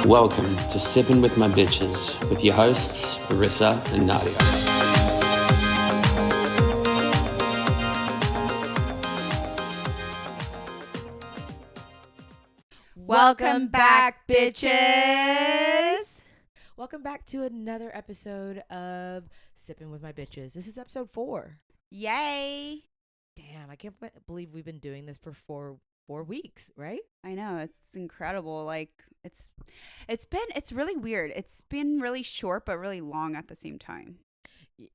Welcome to Sippin with My Bitches with your hosts, Marissa and Nadia. Welcome back, bitches. Welcome back to another episode of Sippin with My Bitches. This is episode 4. Yay. Damn, I can't believe we've been doing this for four weeks, right? I know, it's incredible. Like it's really weird. It's been really short but really long at the same time.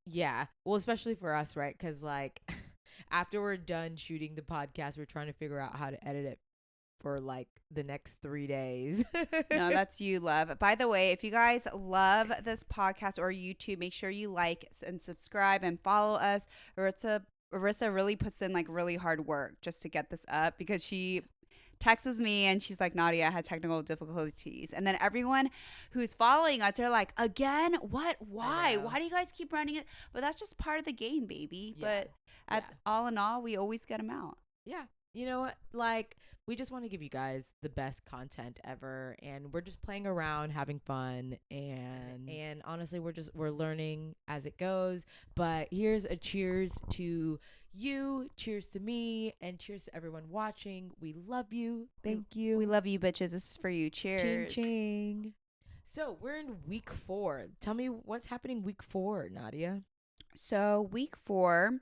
Yeah. Well, especially for us, right? Because like after we're done shooting the podcast, we're trying to figure out how to edit it for like the next 3 days. No, that's you, love. By the way, if you guys love this podcast or YouTube, make sure you like and subscribe and follow us. Marissa really puts in like really hard work just to get this up because she texts me and she's like, Nadia, I had technical difficulties. And then everyone who's following us are like, again? What? Why? Why do you guys keep running it? But that's just part of the game, baby. Yeah. But all in all, we always get them out. Yeah. You know what? Like, we just want to give you guys the best content ever, and we're just playing around, having fun, and honestly, we're learning as it goes. But here's a cheers to you, cheers to me, and cheers to everyone watching. We love you. Thank you. We love you, bitches. This is for you. Cheers. Ching ching. So we're in week 4. Tell me what's happening week 4, Nadia. So week 4,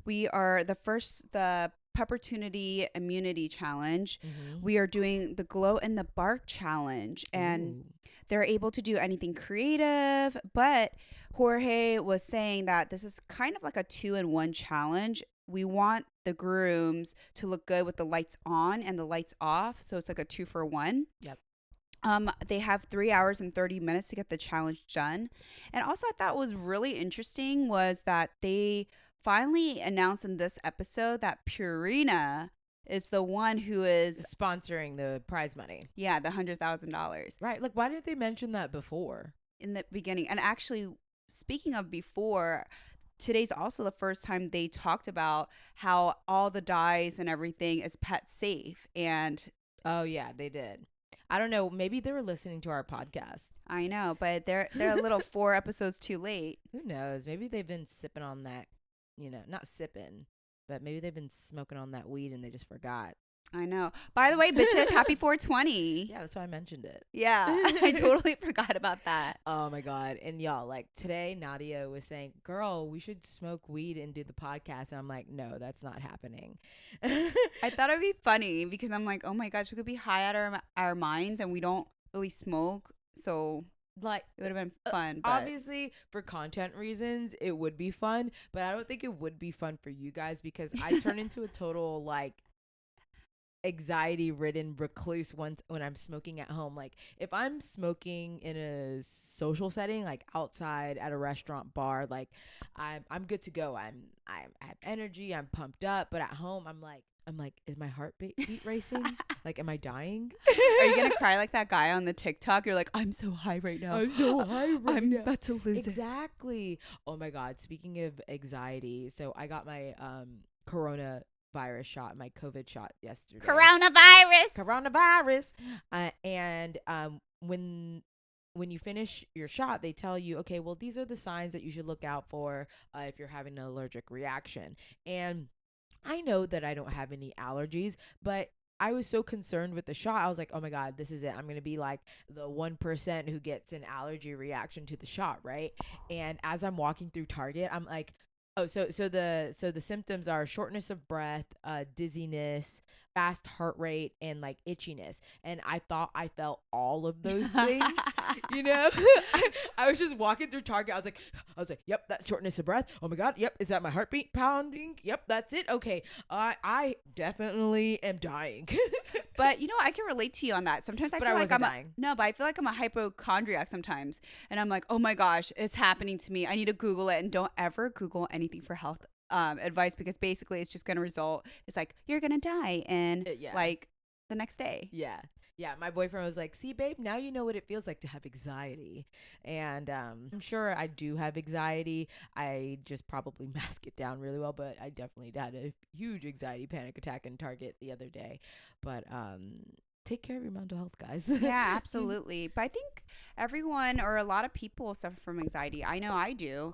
we are the Puppertunity Immunity Challenge. Mm-hmm. We are doing the Glow in the Bark Challenge, and they're able to do anything creative. But Jorge was saying that this is kind of like a 2-in-1 challenge. We want the grooms to look good with the lights on and the lights off, so it's like a 2-for-1. Yep. They have 3 hours and 30 minutes to get the challenge done. And also, I thought was really interesting was that they finally announced in this episode that Purina is the one who is sponsoring the prize money. Yeah, the $100,000. Right. Like, why didn't they mention that before? In the beginning. And actually, speaking of before, today's also the first time they talked about how all the dyes and everything is pet safe. And oh, yeah, they did. I don't know. Maybe they were listening to our podcast. I know, but they're a little 4 episodes too late. Who knows? Maybe they've been sipping on that. You know, not sipping, but maybe they've been smoking on that weed and they just forgot. I know. By the way, bitches, happy 420. Yeah, that's why I mentioned it. Yeah, I totally forgot about that. Oh my God. And y'all, like today, Nadia was saying, girl, we should smoke weed and do the podcast. And I'm like, no, that's not happening. I thought it'd be funny because I'm like, oh my gosh, we could be high out our minds and we don't really smoke. So like it would have been fun. But obviously, for content reasons, it would be fun. But I don't think it would be fun for you guys because I turn into a total like anxiety-ridden recluse when I'm smoking at home. Like if I'm smoking in a social setting, like outside at a restaurant, bar, like I'm good to go. I have energy. I'm pumped up. But at home, I'm like, is my heartbeat racing? Like, am I dying? Are you gonna cry like that guy on the TikTok? You're like, I'm so high right now. I'm so high right I'm now. about to lose it. Exactly. Oh my God. Speaking of anxiety, so I got my coronavirus shot, my COVID shot yesterday. Coronavirus. And when you finish your shot, they tell you, okay, well, these are the signs that you should look out for if you're having an allergic reaction. And I know that I don't have any allergies, but I was so concerned with the shot. I was like, oh my God, this is it. I'm going to be like the 1% who gets an allergy reaction to the shot, right? And as I'm walking through Target, I'm like, oh, so the symptoms are shortness of breath, dizziness, fast heart rate, and like itchiness. And I thought I felt all of those things. You know, I was just walking through Target. I was like, yep, that's shortness of breath. Oh my God, yep, is that my heartbeat pounding? Yep, that's it. Okay, I definitely am dying. But you know, I can relate to you on that. Sometimes I feel like I feel like I'm a hypochondriac sometimes, and I'm like, oh my gosh, it's happening to me. I need to Google it, and don't ever Google anything for health advice because basically it's just gonna result. It's like you're gonna die in like the next day. Yeah, my boyfriend was like, see, babe, now you know what it feels like to have anxiety. And I'm sure I do have anxiety. I just probably mask it down really well, but I definitely had a huge anxiety panic attack in Target the other day. But take care of your mental health, guys. Yeah, absolutely. But I think everyone or a lot of people suffer from anxiety. I know I do.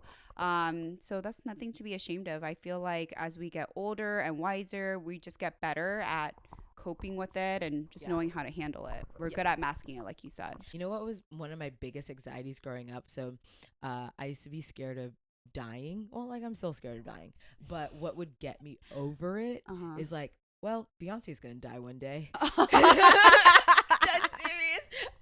So that's nothing to be ashamed of. I feel like as we get older and wiser, we just get better at coping with it and just knowing how to handle it. We're good at masking it, like you said. You know what was one of my biggest anxieties growing up? So I used to be scared of dying. Well, like I'm still scared of dying. But what would get me over it is like, well, Beyonce's going to die one day. That's serious.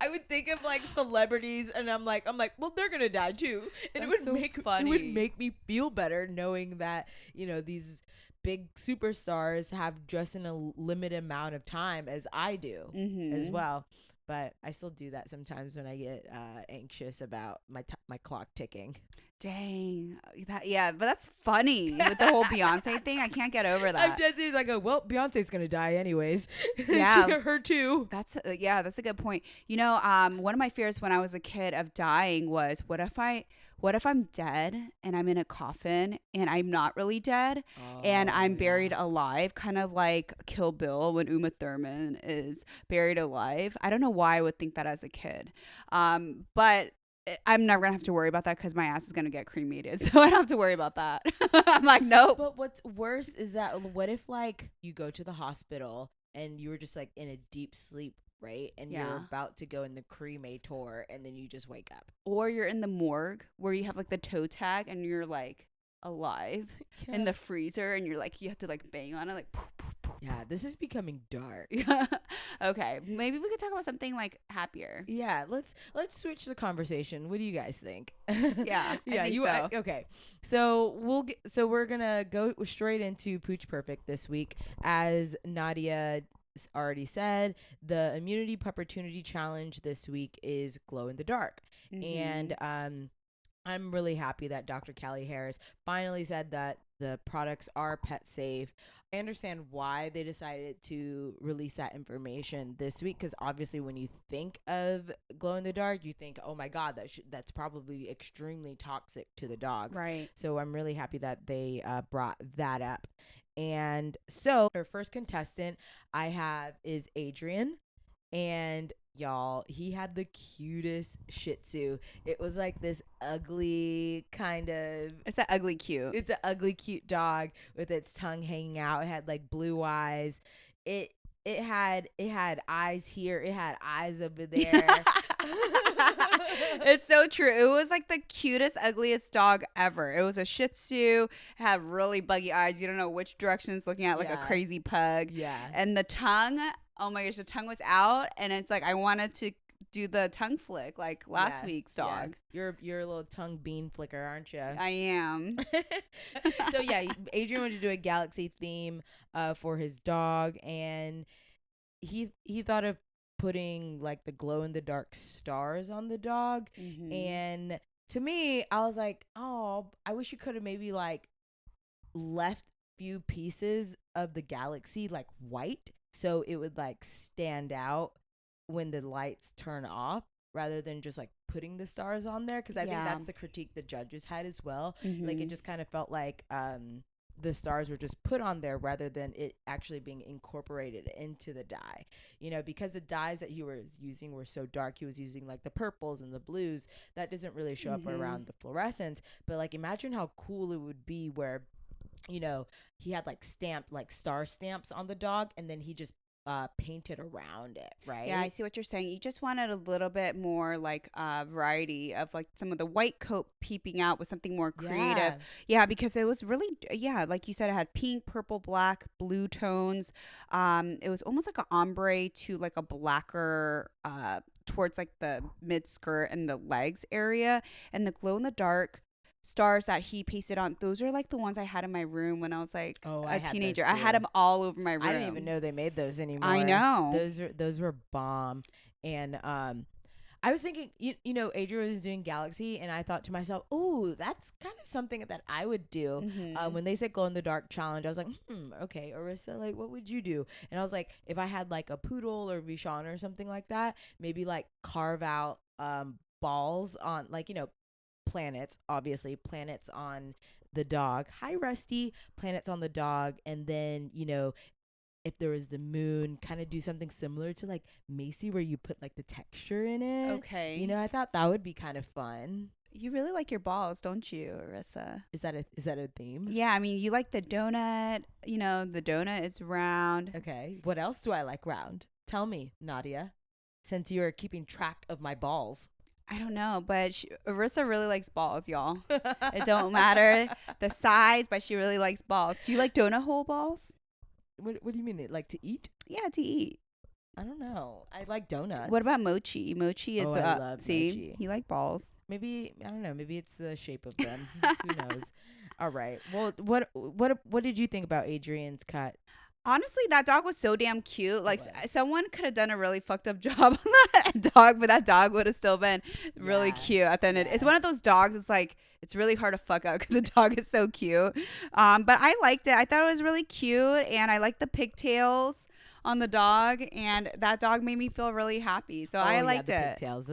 I would think of like celebrities and I'm like, well, they're going to die too. And it would make me feel better knowing that, you know, these big superstars have just in a limited amount of time as I do as well. But I still do that sometimes when I get anxious about my clock ticking. Dang. But that's funny with the whole Beyonce thing. I can't get over that. I'm dead serious. I go, well, Beyonce's going to die anyways. Yeah. Her too. That's a good point. You know, one of my fears when I was a kid of dying was what if I'm dead and I'm in a coffin and I'm not really dead and I'm buried alive, kind of like Kill Bill when Uma Thurman is buried alive. I don't know why I would think that as a kid. But I'm never going to have to worry about that because my ass is going to get cremated. So I don't have to worry about that. I'm like, nope. But what's worse is that what if like you go to the hospital and you were just like in a deep sleep, right? And you're about to go in the cremator and then you just wake up. Or you're in the morgue where you have like the toe tag and you're like alive in the freezer and you're like, you have to like bang on it like poof, poof, poof. Yeah, this is becoming dark. Okay, maybe we could talk about something like happier. Yeah, let's switch the conversation. What do you guys think? Yeah, I think so. Okay, so we're gonna go straight into Pooch Perfect this week. As Nadia already said, the Immunity Puppertunity challenge this week is glow in the dark, and I'm really happy that Dr. Callie Harris finally said that the products are pet safe. I understand why they decided to release that information this week, because obviously when you think of glow in the dark, you think, oh my God, that's probably extremely toxic to the dogs. Right. So I'm really happy that they brought that up. And so our first contestant I have is Adrian. And y'all, he had the cutest Shih Tzu. It was like this ugly kind of. It's an ugly cute. It's an ugly cute dog with its tongue hanging out. It had like blue eyes. It had eyes here. It had eyes over there. It's so true. It was like the cutest, ugliest dog ever. It was a Shih Tzu. It had really buggy eyes. You don't know which direction it's looking at, like a crazy pug. Yeah. And the tongue. Oh my gosh, the tongue was out, and it's like I wanted to do the tongue flick like last week's dog. Yeah. You're a little tongue bean flicker, aren't you? I am. So yeah, Adrian wanted to do a galaxy theme for his dog, and he thought of putting like the glow in the dark stars on the dog, and to me, I was like, oh, I wish you could have maybe like left few pieces of the galaxy like white. So it would like stand out when the lights turn off rather than just like putting the stars on there. Because I think that's the critique the judges had as well. Like it just kind of felt like the stars were just put on there rather than it actually being incorporated into the dye. You know, because the dyes that he was using were so dark, he was using like the purples and the blues. That doesn't really show up around the fluorescence. But like imagine how cool it would be where, you know, he had like stamped like star stamps on the dog and then he just painted around it, right? Yeah, I see what you're saying. You just wanted a little bit more like variety of like some of the white coat peeping out with something more creative. Yeah, because it was really, like you said, it had pink, purple, black, blue tones. It was almost like an ombre to like a blacker towards like the mid skirt and the legs area, and the glow in the dark stars that he pasted on, those are like the ones I had in my room when I was like a teenager. I had them all over my room. I didn't even know they made those anymore. I know. Those were bomb. And I was thinking, you know, Adrian was doing Galaxy, and I thought to myself, oh, that's kind of something that I would do. When they said glow in the dark challenge, I was like, okay, Arissa, like, what would you do? And I was like, if I had like a poodle or Bichon or something like that, maybe like carve out balls on, like, you know, planets on the dog. Hi, Rusty. Planets on the dog, and then, you know, if there was the moon, kind of do something similar to like Macy where you put like the texture in it. Okay. You know, I thought that would be kind of fun. You really like your balls, don't you, Arissa? Is that a theme? Yeah, I mean, you like the donut. You know, the donut is round. Okay. What else do I like round? Tell me, Nadia, since you're keeping track of my balls. I don't know, but Arissa really likes balls, y'all. It don't matter the size, but she really likes balls. Do you like donut hole balls? What do you mean? It like to eat? Yeah, to eat. I don't know. I like donuts. What about mochi? Mochi is I love see, mochi. you like balls. Maybe I don't know. Maybe it's the shape of them. Who knows? All right. Well, what did you think about Adrian's cut? Honestly, that dog was so damn cute. Like was. someone could have done a really fucked up job on that dog, but that dog would have still been really cute at the end. It's one of those dogs. It's like it's really hard to fuck up because the dog is so cute. But I liked it. I thought it was really cute, and I liked the pigtails on the dog, and that dog made me feel really happy. So I liked the it. Pigtails.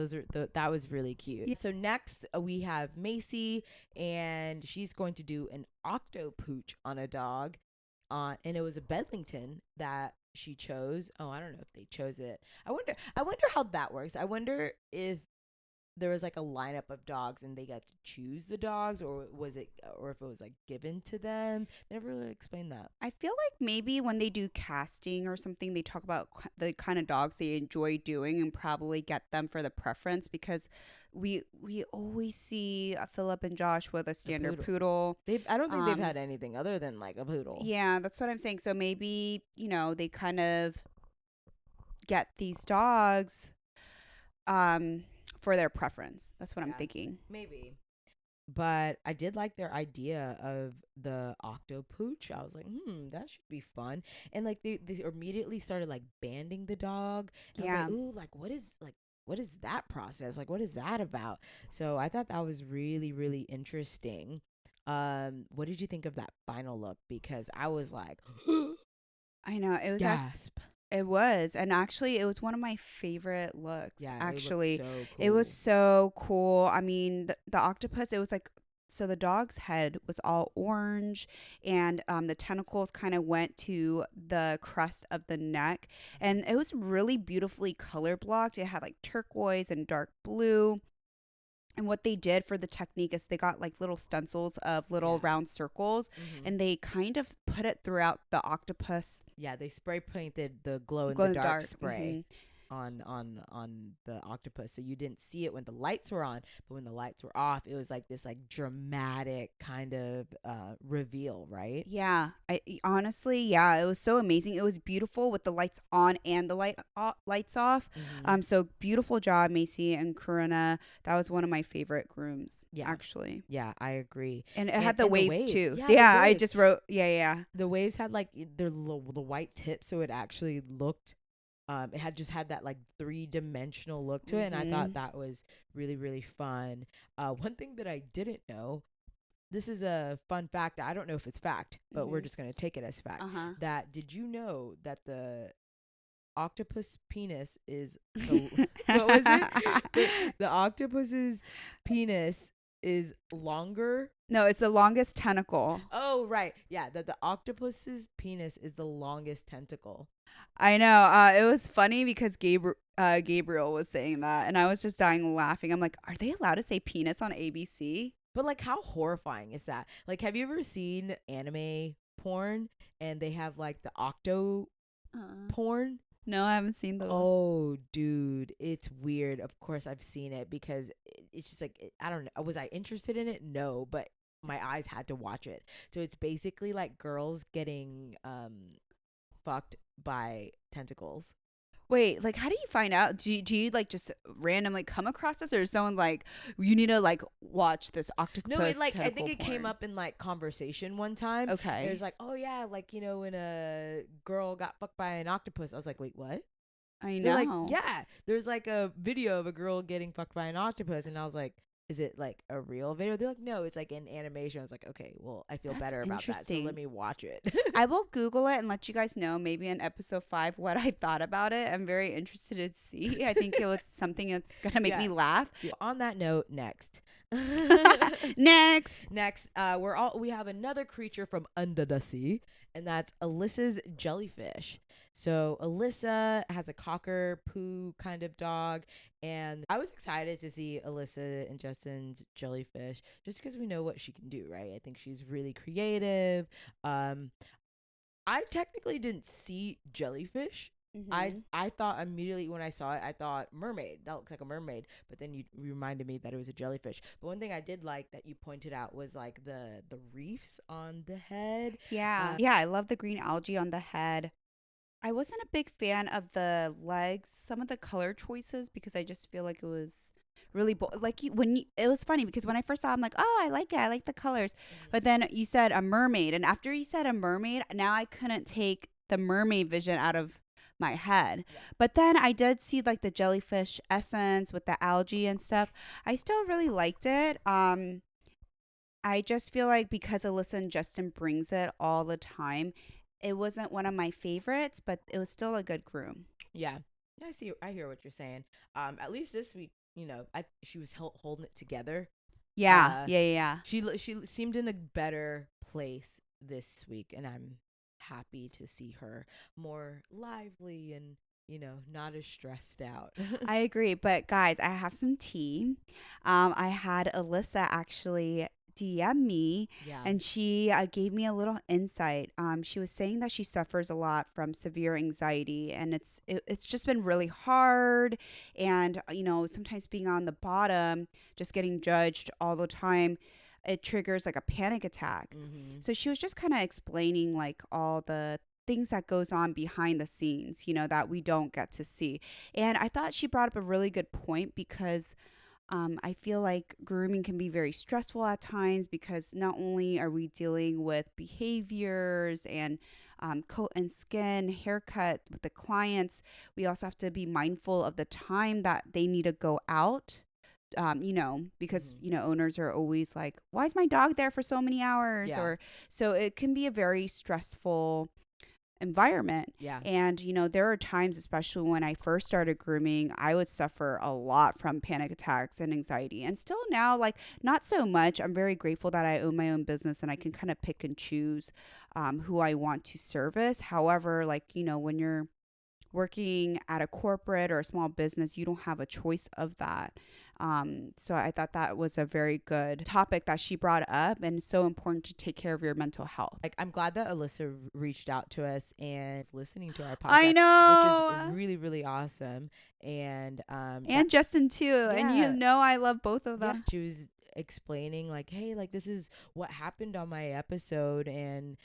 That was really cute. Yeah. So next we have Macy, and she's going to do an octopooch on a dog. And it was a Bedlington that she chose. Oh, I don't know if they chose it. I wonder how that works. I wonder if there was like a lineup of dogs and they got to choose the dogs, or if it was like given to them. They never really explained that. I feel like maybe when they do casting or something, they talk about the kind of dogs they enjoy doing and probably get them for the preference, because we always see Philip and Josh with a standard poodle. I don't think they've had anything other than like a poodle. Yeah, that's what I'm saying. So maybe, they kind of get these dogs for their preference. That's what I'm thinking. Maybe. But I did like their idea of the octopooch. I was like, that should be fun. And like they immediately started like banding the dog. And I was like, ooh, what is that process? Like, what is that about? So I thought that was really, really interesting. What did you think of that final look? Because I was like, I know, it was gasp. It was, and actually, it was one of my favorite looks. Yeah, actually, it was so cool. I mean, the octopus. It was like, so the dog's head was all orange, and the tentacles kind of went to the crest of the neck, and it was really beautifully color blocked. It had like turquoise and dark blue. And what they did for the technique is they got like little stencils of little round circles, and they kind of put it throughout the octopus. Yeah, they spray painted the glow in the dark spray on the octopus, so you didn't see it when the lights were on, but when the lights were off, it was like this like dramatic kind of reveal, right? Yeah, honestly, it was so amazing. It was beautiful with the lights on and the lights off. So beautiful job, Macy and Corinna. That was one of my favorite grooms. Yeah, actually. Yeah, I agree. And it had the waves too. Yeah, I just wrote. Yeah. The waves had like the white tip, so it actually looked. It had that like 3-dimensional look to it, and I thought that was really, really fun. One thing that I didn't know, this is a fun fact. I don't know if it's fact, but we're just gonna take it as fact. That did you know that the octopus penis is what was it? The octopus's penis is longer. No, it's the longest tentacle. Oh, right. Yeah, the octopus's penis is the longest tentacle. I know. It was funny because Gabriel was saying that, and I was just dying laughing. I'm like, are they allowed to say penis on ABC? But like, how horrifying is that? Like, have you ever seen anime porn and they have like the octo porn? No, I haven't seen those. Oh, dude, it's weird. Of course, I've seen it because it's just like, I don't know. Was I interested in it? No, but my eyes had to watch it. So it's basically like girls getting fucked by tentacles. Wait, like, how do you find out? Do you like just randomly come across this, or is someone like, you need to like watch this octopus? No, I think it came up in like conversation one time. Okay, it was like, oh yeah, like, when a girl got fucked by an octopus. I was like, wait, what? I know. They're like, yeah, there's like a video of a girl getting fucked by an octopus, and I was like, is it like a real video? They're like, no, it's like an animation. I was like, okay, well, I feel better about that, so let me watch it. I will Google it and let you guys know maybe in episode 5 what I thought about it. I'm very interested to see. I think it was something that's gonna make me laugh. On that note, next Next. Next, we have another creature from under the sea, and that's Alyssa's jellyfish. So Alyssa has a cocker poo kind of dog, and I was excited to see Alyssa and Justin's jellyfish just because we know what she can do, right? I think she's really creative. I technically didn't see jellyfish. I thought immediately when I saw it, I thought mermaid. That looks like a mermaid. But then you reminded me that it was a jellyfish. But one thing I did like that you pointed out was like the reefs on the head. Yeah. Yeah, I love the green algae on the head. I wasn't a big fan of the legs, some of the color choices, because I just feel like it was really it was funny because when I first saw it, I'm like, oh, I like it. I like the colors. But then you said a mermaid. And after you said a mermaid, now I couldn't take the mermaid vision out of my head. But then I did see like the jellyfish essence with the algae and stuff. I still really liked it. I just feel like because Alyssa and Justin brings it all the time, it wasn't one of my favorites, but it was still a good groom. Yeah. I hear what you're saying. At least this week, she was holding it together. Yeah. Yeah. She seemed in a better place this week, and I'm happy to see her more lively and not as stressed out. I agree, but guys, I have some tea. I had Alyssa actually DM me, and she gave me a little insight. She was saying that she suffers a lot from severe anxiety, and it's just been really hard, and sometimes being on the bottom, just getting judged all the time, it triggers like a panic attack. So she was just kind of explaining like all the things that goes on behind the scenes, that we don't get to see. And I thought she brought up a really good point because I feel like grooming can be very stressful at times because not only are we dealing with behaviors and coat and skin, haircut with the clients, we also have to be mindful of the time that they need to go out. Because, owners are always like, why is my dog there for so many hours? Or so it can be a very stressful environment. Yeah. And, there are times, especially when I first started grooming, I would suffer a lot from panic attacks and anxiety. And still now, like, not so much. I'm very grateful that I own my own business and I can kind of pick and choose who I want to service. However, like, when you're working at a corporate or a small business, you don't have a choice of that. So I thought that was a very good topic that she brought up, and it's so important to take care of your mental health. Like, I'm glad that Alyssa reached out to us and is listening to our podcast. I know, which is really, really awesome. And Justin too. Yeah. And I love both of them. Yeah, she was explaining like, hey, like this is what happened on my episode, and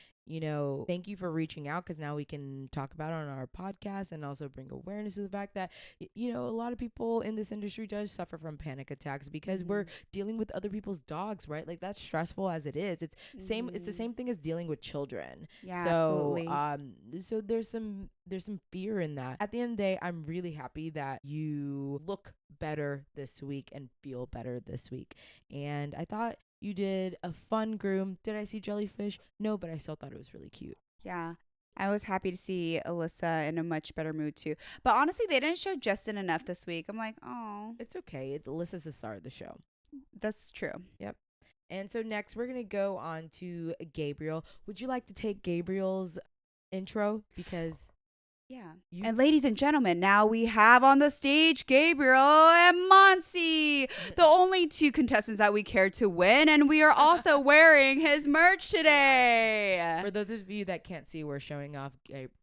thank you for reaching out because now we can talk about it on our podcast and also bring awareness to the fact that a lot of people in this industry does suffer from panic attacks because we're dealing with other people's dogs, right? Like that's stressful as it is. It's the same thing as dealing with children. Yeah, so absolutely. So there's some fear in that. At the end of the day, I'm really happy that you look better this week and feel better this week. And I thought you did a fun groom. Did I see jellyfish? No, but I still thought it was really cute. Yeah. I was happy to see Alyssa in a much better mood too. But honestly, they didn't show Justin enough this week. I'm like, oh. It's okay. Alyssa's the star of the show. That's true. Yep. And so next we're going to go on to Gabriel. Would you like to take Gabriel's intro? Because... yeah. And ladies and gentlemen, now we have on the stage Gabriel and Monsi, the only two contestants that we care to win. And we are also wearing his merch today. For those of you that can't see, we're showing off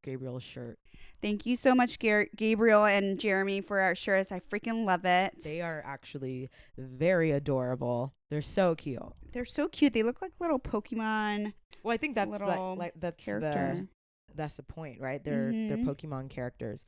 Gabriel's shirt. Thank you so much, Gabriel and Jeremy, for our shirts. I freaking love it. They are actually very adorable. They're so cute. They're so cute. They look like little Pokemon. Well, I think that's that's character. That's the point, right? They're Pokemon characters.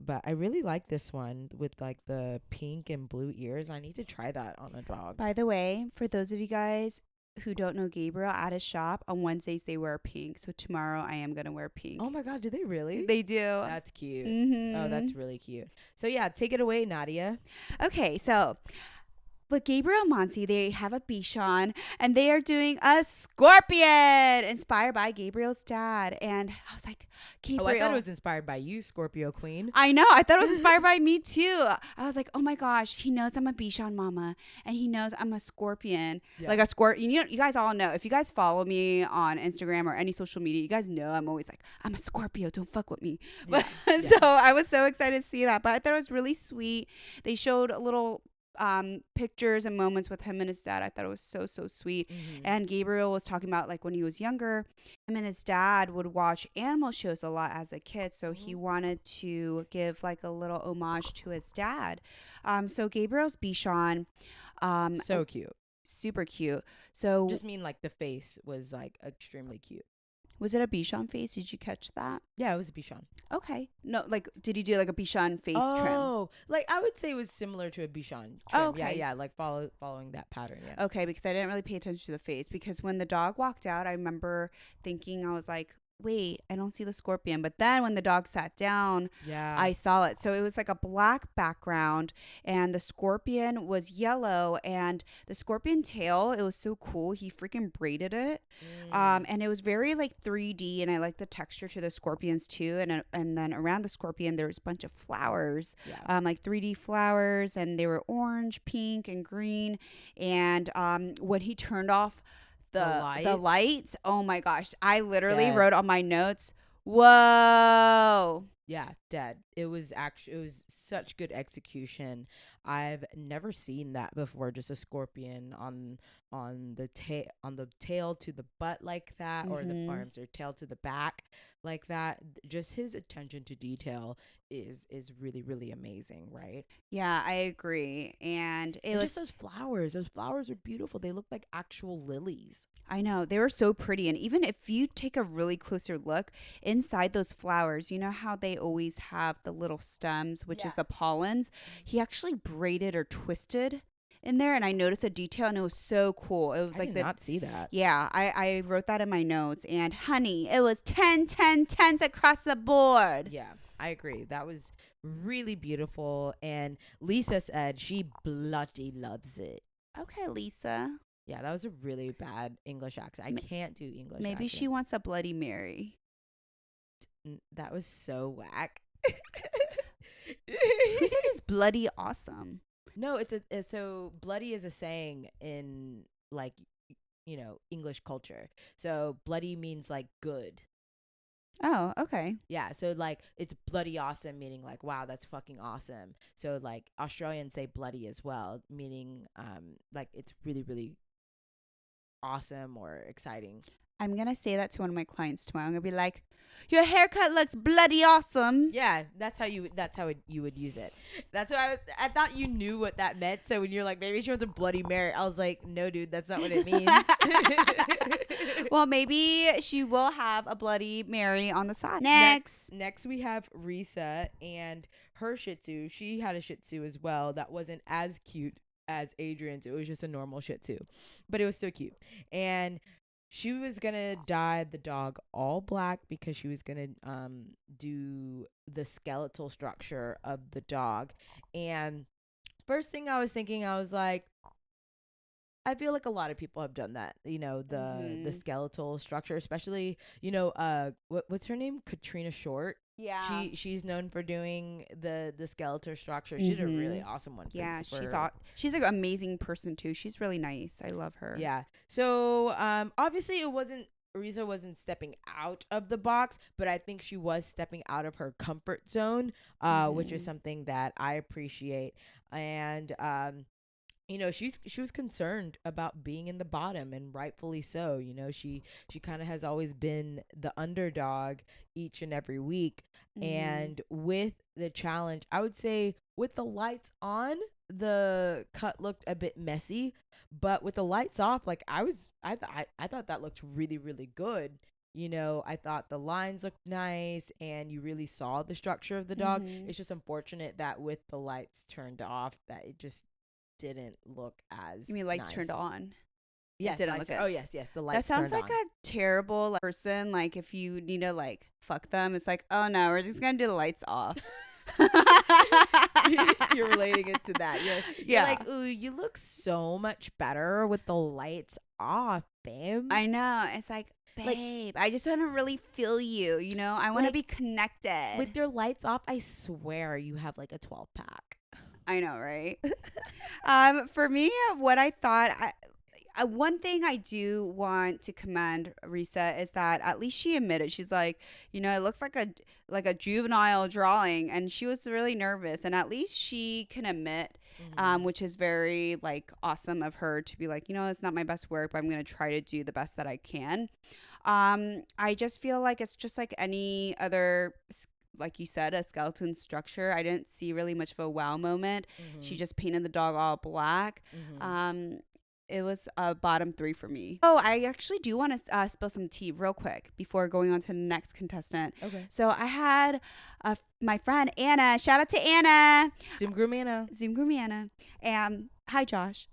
But I really like this one with like the pink and blue ears. I need to try that on a dog. By the way, for those of you guys who don't know Gabriel, at his shop on Wednesdays they wear pink. So tomorrow I am gonna wear pink. Oh my god, do they really? They do. That's cute. Oh, that's really cute. So yeah, take it away, Nadia. Okay, so But Gabriel and Monty, they have a Bichon, and they are doing a scorpion inspired by Gabriel's dad. And I was like, Gabriel. Oh, I thought it was inspired by you, Scorpio Queen. I know. I thought it was inspired by me too. I was like, oh my gosh, he knows I'm a Bichon mama, and he knows I'm a scorpion. Yeah. Like a scorpion. You guys all know. If you guys follow me on Instagram or any social media, you guys know I'm always like, I'm a Scorpio. Don't fuck with me. Yeah. But so I was so excited to see that. But I thought it was really sweet. They showed a little pictures and moments with him and his dad. I thought it was so sweet. Mm-hmm. And Gabriel was talking about like when he was younger, him and his dad would watch animal shows a lot as a kid, so he wanted to give like a little homage to his dad. So Gabriel's Bichon, So cute. super cute. So Just mean like the face was like extremely cute. was it a Bichon face? Did you catch that? Yeah, it was a Bichon. Okay. No, like did he do like a Bichon face trim? Oh, like I would say it was similar to a Bichon trim. Oh, okay. Yeah, like following that pattern. Yeah. Okay, because I didn't really pay attention to the face, because when the dog walked out, I remember thinking, I was like, wait, I don't see the scorpion. But then when the dog sat down, Yeah. I saw it. So it was like a black background, and the scorpion was yellow, and the scorpion tail, it was so cool. He freaking braided it. And it was very like 3D, and I like the texture to the scorpions too. And then around the scorpion, there was a bunch of flowers, Yeah. like 3D flowers, and they were orange, pink, and green. And when he turned off the lights, oh my gosh, I literally Dead. wrote on my notes, whoa. Yeah, dead. It was such good execution. I've never seen that before. Just a scorpion on the tail to the butt like that, or the arms or tail to the back like that. Just his attention to detail is really, really amazing, right? Yeah, I agree. And it was just those flowers. Those flowers are beautiful. They look like actual lilies. I know, they were so pretty. And even if you take a really closer look inside those flowers, you know how they always have the little stems, which is the pollens. He actually braided or twisted in there, and I noticed a detail, and it was so cool. It was I like did not see that. Yeah, I wrote that in my notes. And honey, it was 10 10s across the board. Yeah, I agree. That was really beautiful. And Lisa said she bloody loves it. Okay, Lisa. Yeah, that was a really bad English accent. I can't do English Maybe she accents. wants a Bloody Mary. That was so whack. Who says it's bloody awesome? No, so bloody is a saying in like, English culture. So bloody means like good. Oh, okay. Yeah, so like it's bloody awesome, meaning like, wow, that's fucking awesome. So like Australians say bloody as well, meaning like it's really, really awesome or exciting. I'm going to say that to one of my clients tomorrow. I'm going to be like, your haircut looks bloody awesome. Yeah, that's how you would use it. That's why I thought you knew what that meant. So when you're like, maybe she wants a Bloody Mary, I was like, no, dude, that's not what it means. Well, maybe she will have a Bloody Mary on the side. Next we have Risa and her Shih Tzu. She had a Shih Tzu as well that wasn't as cute as Adrian's. It was just a normal Shih Tzu, but it was still cute. And she was gonna dye the dog all black because she was gonna do the skeletal structure of the dog. And first thing I was thinking, I was like, I feel like a lot of people have done that, the skeletal structure, especially, what's her name? Katrina Short. Yeah. She's known for doing the skeletal structure. She did a really awesome one. She's an amazing person too. She's really nice. I love her. Yeah. So obviously Risa wasn't stepping out of the box, but I think she was stepping out of her comfort zone, which is something that I appreciate. And she was concerned about being in the bottom, and rightfully so. She kind of has always been the underdog each and every week. And with the challenge, I would say with the lights on, the cut looked a bit messy, but with the lights off, like I thought that looked really, really good. I thought the lines looked nice, and you really saw the structure of the dog. It's just unfortunate that with the lights turned off, that it just didn't look as You mean lights nice. turned on? Yes. Didn't look good. Oh, yes. The lights. That sounds turned like on. a terrible person. Like if you need to like fuck them, it's like, oh no, we're just gonna do the lights off. You're relating it to that. You're like, ooh, you look so much better with the lights off, babe. I know. It's like, babe, I just want to really feel you. You know, I want to be connected. With your lights off, I swear you have like a 12-pack. I know, right? For me, what I thought, one thing I do want to commend Risa is that at least she admitted, she's like, you know, it looks like a juvenile drawing, and she was really nervous, and at least she can admit, which is very like awesome of her to be like, you know, it's not my best work, but I'm gonna try to do the best that I can. I just feel like it's just like any other, like you said, a skeleton structure. I didn't see really much of a wow moment. She just painted the dog all black. It was a bottom 3 for me. Oh, I actually do want to spill some tea real quick before going on to the next contestant. Okay. So I had my friend Anna. Shout out to Anna. Zoom Groom Anna. And hi, Josh.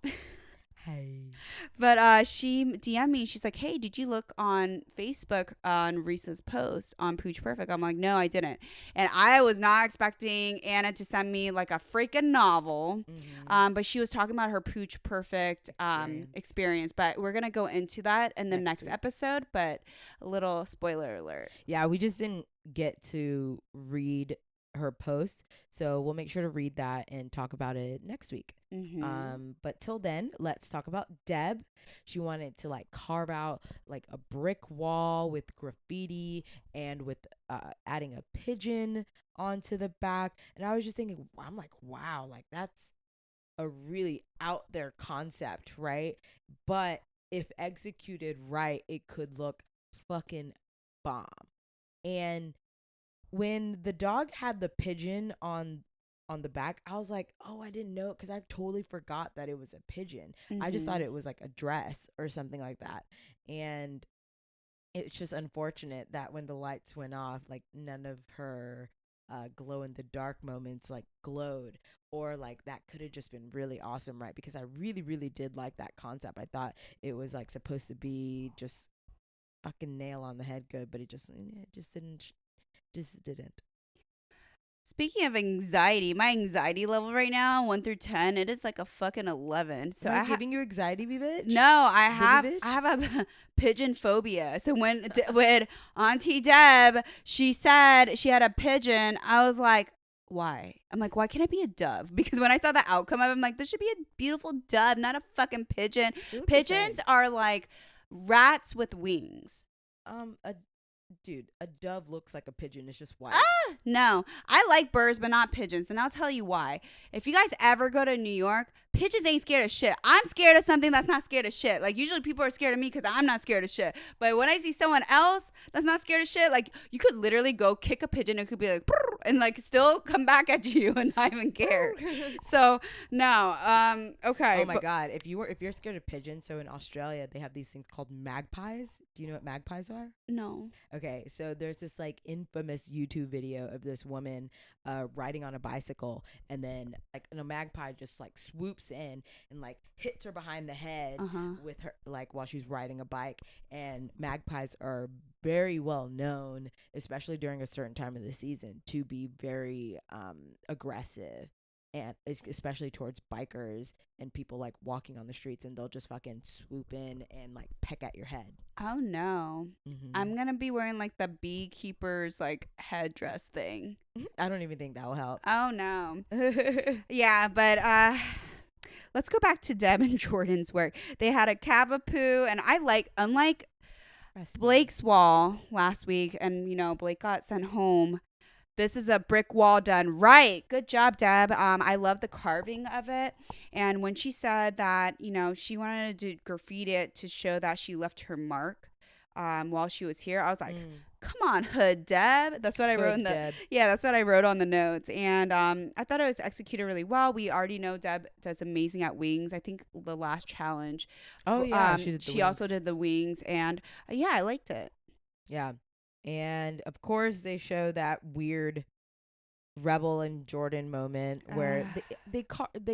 Hey. But she DM'd me. She's like, hey, did you look on Facebook on Risa's post on Pooch Perfect? I'm like, no, I didn't. And I was not expecting Anna to send me like a freaking novel. But she was talking about her Pooch Perfect experience. But we're going to go into that in the next episode. But a little spoiler alert. Yeah, we just didn't get to read her post, so we'll make sure to read that and talk about it next week. But till then, let's talk about Deb. She wanted to like carve out like a brick wall with graffiti and with adding a pigeon onto the back, and I was just thinking, I'm like, wow, like that's a really out there concept, right? But if executed right, it could look fucking bomb. And when the dog had the pigeon on the back, I was like, oh, I didn't know, because I totally forgot that it was a pigeon. I just thought it was like a dress or something like that. And it's just unfortunate that when the lights went off, like none of her glow in the dark moments like glowed, or like that could have just been really awesome, right? Because I really, really did like that concept. I thought it was like supposed to be just fucking nail on the head good, but it just didn't. Speaking of anxiety, my anxiety level right now, 1 through 10, it is like a fucking 11. So I'm giving you anxiety, bitch? No, I have a pigeon phobia. So when Auntie Deb, she said she had a pigeon, I was like, why? I'm like, why can't it be a dove? Because when I saw the outcome of it, I'm like, this should be a beautiful dove, not a fucking pigeon. Pigeons are like rats with wings. Dude, a dove looks like a pigeon. It's just white. No, I like birds, but not pigeons. And I'll tell you why. If you guys ever go to New York, pigeons ain't scared of shit. I'm scared of something that's not scared of shit. Like, usually people are scared of me because I'm not scared of shit. But when I see someone else that's not scared of shit, like, you could literally go kick a pigeon. It could be like, and like still come back at you and not even care. So, no. Okay. Oh my God. If you're scared of pigeons, so in Australia, they have these things called magpies. Do you know what magpies are? No. Okay, so there's this like infamous YouTube video of this woman riding on a bicycle, and then like a magpie just like swoops in and like hits her behind the head with her, like while she's riding a bike. And magpies are very well known, especially during a certain time of the season, to be very aggressive, and especially towards bikers and people like walking on the streets, and they'll just fucking swoop in and like peck at your head. Oh no. I'm gonna be wearing like the beekeeper's like headdress thing. I don't even think that will help. Oh no. Yeah, but let's go back to Deb and Jordan's work. They had a cavapoo, and I like, unlike Blake's wall last week, and you know, Blake got sent home, this is a brick wall done right. Good job, Deb. I love the carving of it. And when she said that, you know, she wanted to graffiti it to show that she left her mark while she was here, I was like, come on, Hood Deb. That's what I wrote that's what I wrote on the notes. And I thought it was executed really well. We already know Deb does amazing at wings. I think the last challenge. Oh yeah, she also did the wings, and yeah, I liked it. Yeah. And of course, they show that weird Rebel and Jordan moment where they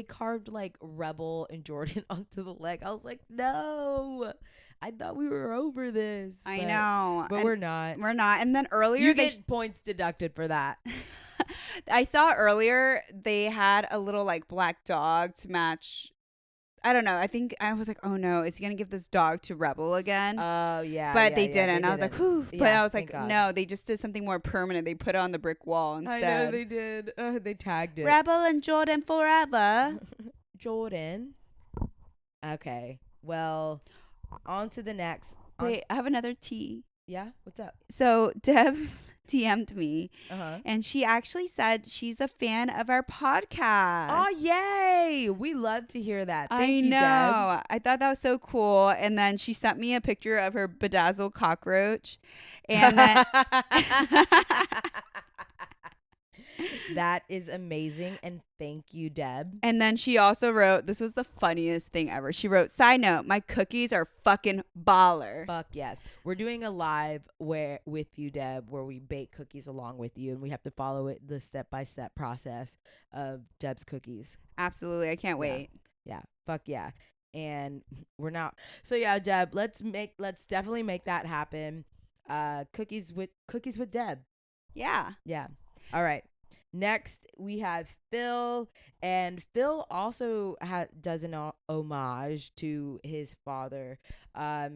carved like Rebel and Jordan onto the leg. I was like, no, I thought we were over this. I know, but we're not. We're not. And then earlier, you get points deducted for that. I saw earlier they had a little like black dog to match. I don't know. I think I was like, oh no, is he gonna give this dog to Rebel again? Oh yeah, But yeah, they yeah, didn't. I was like, whew. But Yeah, I was thank like, God. no, they just did something more permanent. They put it on the brick wall instead. I know they did. They tagged it. Rebel and Jordan forever. Jordan. Okay. Well, on to the next. Wait, I have another tea. Yeah. What's up? So Deb DM'd me, Uh-huh. and she actually said she's a fan of our podcast. Oh, yay. We love to hear that. Thank I you, know. Deb. I thought that was so cool. And then she sent me a picture of her bedazzled cockroach. And then That is amazing. And thank you, Deb. and then she also wrote, this was the funniest thing ever. She wrote, side note, my cookies are fucking baller. Fuck yes. We're doing a live with you, Deb, where we bake cookies along with you, and we have to follow it the step-by-step process of Deb's cookies. Absolutely. I can't wait. Yeah. Fuck yeah. And we're not. So yeah, Deb, let's definitely make that happen. Cookies with Deb. Yeah. Yeah. All right. Next, we have Phil, and Phil also does an homage to his father.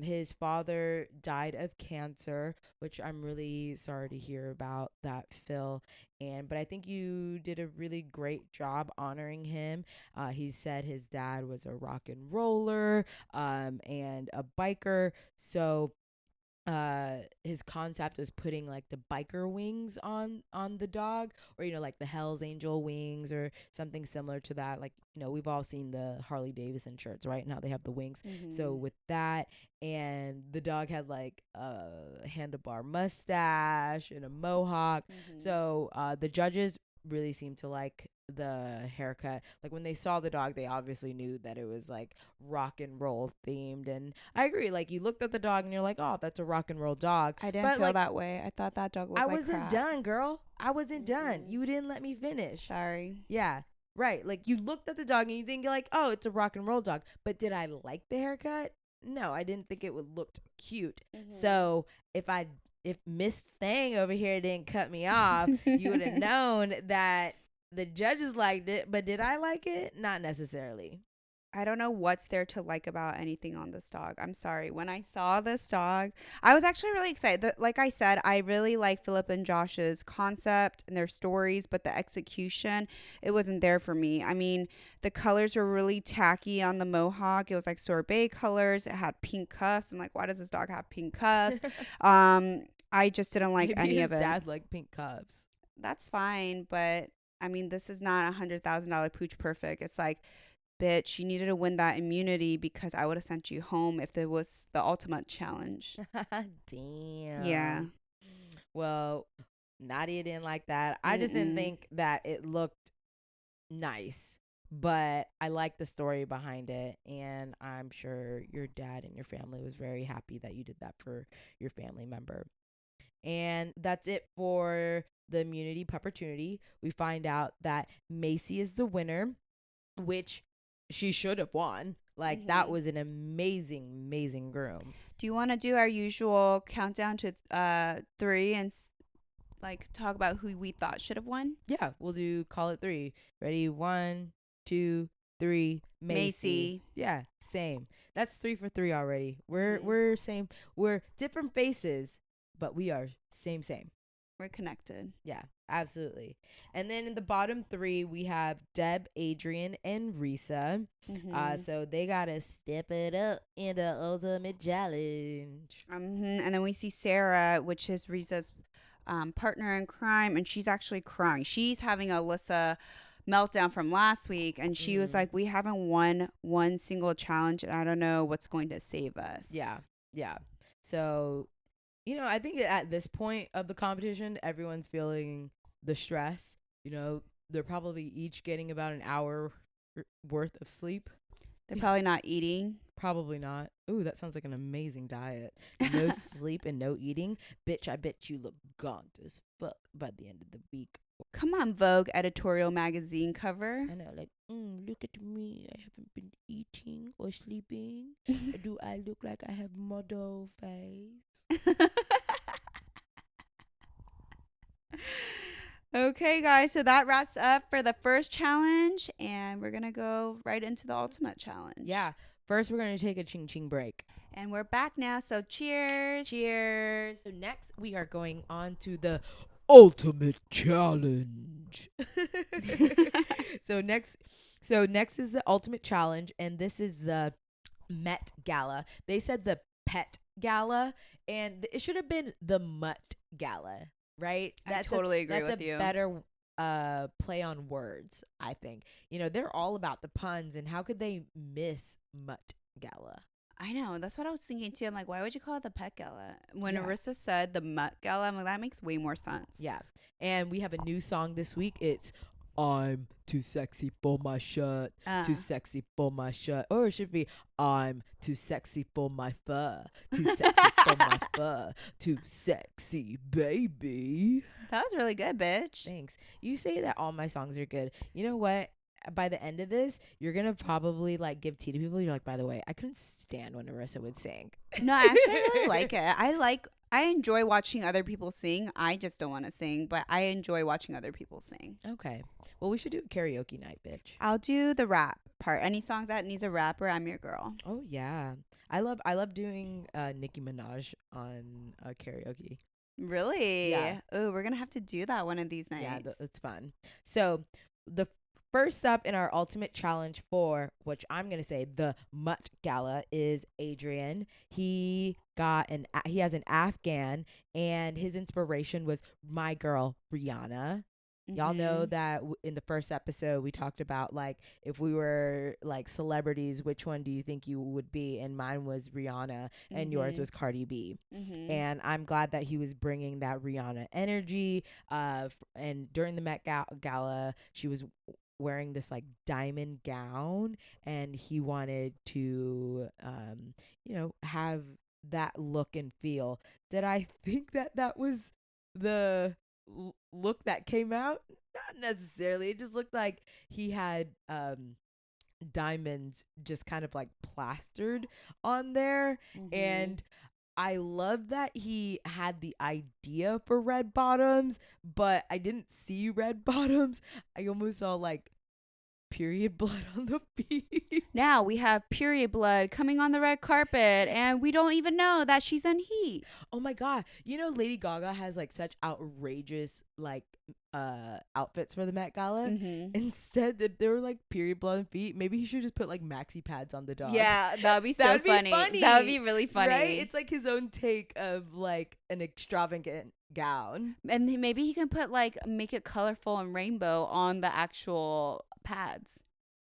His father died of cancer, which I'm really sorry to hear about that, Phil. But I think you did a really great job honoring him. He said his dad was a rock and roller, and a biker. So his concept was putting like the biker wings on the dog, or like the Hell's Angel wings or something similar to that. Like, we've all seen the Harley Davidson shirts, right? Now they have the wings. So with that, and the dog had like a handlebar mustache and a mohawk. So the judges really seemed to like the haircut. Like when they saw the dog, they obviously knew that it was like rock and roll themed. And I agree, like you looked at the dog and you're like, oh, that's a rock and roll dog. I didn't feel that way. I thought that dog looked like I wasn't crap. done, girl. I wasn't done. You didn't let me finish. Sorry. Yeah, right. Like you looked at the dog and you think like, oh, it's a rock and roll dog. But did I like the haircut? No, I didn't think it would look cute. So if Miss Thang over here didn't cut me off, you would have known that the judges liked it. But did I like it? Not necessarily. I don't know what's there to like about anything on this dog. I'm sorry. When I saw this dog, I was actually really excited. Like I said, I really like Philip and Josh's concept and their stories, but the execution, it wasn't there for me. I mean, the colors were really tacky on the mohawk. It was like sorbet colors. It had pink cuffs. I'm like, why does this dog have pink cuffs? I just didn't like Maybe any his of it. dad liked pink cuffs. That's fine, but I mean, this is not $100,000 Pooch Perfect. It's like, bitch, you needed to win that immunity because I would have sent you home if there was the Ultimutt challenge. Damn. Yeah. Well, Nadia didn't like that. I just didn't think that it looked nice, but I like the story behind it, and I'm sure your dad and your family was very happy that you did that for your family member. And that's it for the Immunity Puppertunity. We find out that Macy is the winner, which she should have won. Like that was an amazing groom. Do you want to do our usual countdown to 3 and like talk about who we thought should have won? Yeah, we'll do call it 3. Ready? 1, 2, 3. Macy. Yeah, same. That's 3 for 3 already. We're same. We're different faces, but we are same. We're connected. Yeah, absolutely. And then in the bottom 3, we have Deb, Adrian, and Risa. So they gotta step it up in the Ultimate Challenge. And then we see Sarah, which is Risa's partner in crime, and she's actually crying. She's having a Alyssa meltdown from last week, and she was like, we haven't won one single challenge, and I don't know what's going to save us. Yeah. So I think at this point of the competition, everyone's feeling the stress. They're probably each getting about an hour worth of sleep. They're probably not eating. Probably not. Ooh, that sounds like an amazing diet. No sleep and no eating. Bitch, I bet you look gaunt as fuck by the end of the week. Come on, Vogue editorial magazine cover. I know, like, look at me. I haven't been eating or sleeping. Do I look like I have model face? Okay, guys. So that wraps up for the first challenge. And we're going to go right into the Ultimutt challenge. Yeah. First, we're going to take a ching ching break. And we're back now. So cheers. Cheers. So next, we are going on to the Ultimate Challenge. So next is the Ultimate Challenge, and this is the Met Gala. They said the Pet Gala, and it should have been the Mutt Gala, right? I totally agree with you. That's a better play on words, I think. You know, they're all about the puns, and how could they miss Mutt Gala? I know. That's what I was thinking too. I'm like, why would you call it the Pet Gala? When Yeah. Arissa said the Mutt Gala, I'm like, that makes way more sense. Yeah. And we have a new song this week. It's I'm too sexy for my shirt. Too sexy for my shirt. Or it should be I'm too sexy for my fur. Too sexy for my fur. Too sexy, baby. That was really good, bitch. Thanks. You say that all my songs are good. You know what? By the end of this, you're going to probably like give tea to people. You're like, by the way, I couldn't stand when Arissa would sing. No, actually, I really like it. I enjoy watching other people sing. I just don't want to sing, but I enjoy watching other people sing. Okay. Well, we should do a karaoke night, bitch. I'll do the rap part. Any songs that needs a rapper, I'm your girl. Oh yeah, I love doing Nicki Minaj on karaoke. Really? Yeah. Oh, we're gonna have to do that one of these nights. Yeah, it's fun. So the first up in our ultimate challenge for, which I'm gonna say the Mutt Gala, is Adrian. He has an Afghan, and his inspiration was my girl Rihanna. Y'all know that in the first episode we talked about like if we were like celebrities, which one do you think you would be? And mine was Rihanna, and yours was Cardi B. And I'm glad that he was bringing that Rihanna energy. And during the Met Gala, she was wearing this like diamond gown, and he wanted to, have that look and feel. Did I think that was the look that came out? Not necessarily. It just looked like he had diamonds just kind of like plastered on there. And I love that he had the idea for red bottoms, but I didn't see red bottoms. I almost saw like period blood on the feet. Now we have period blood coming on the red carpet, and we don't even know that she's in heat. Oh my god. You know Lady Gaga has like such outrageous like outfits for the Met Gala. Instead that there were like period blood on feet. Maybe he should just put like maxi pads on the dog. Yeah, that would be so funny. That would be really funny. Right? It's like his own take of like an extravagant gown. And maybe he can put like make it colorful and rainbow on the actual pads.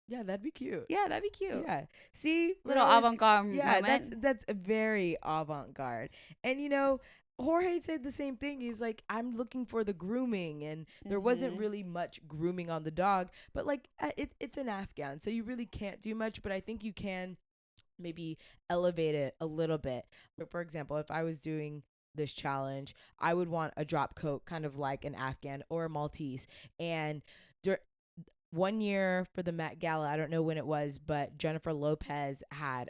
Yeah, that'd be cute. Yeah, that'd be cute. Yeah. See? Little avant-garde yeah, moment. that's a very avant-garde. And you know, Jorge said the same thing. He's like, I'm looking for the grooming, and there wasn't really much grooming on the dog, but like it's an Afghan, so you really can't do much, but I think you can maybe elevate it a little bit. But for example, if I was doing this challenge, I would want a drop coat kind of like an Afghan or a Maltese. And one year for the Met Gala, I don't know when it was, but Jennifer Lopez had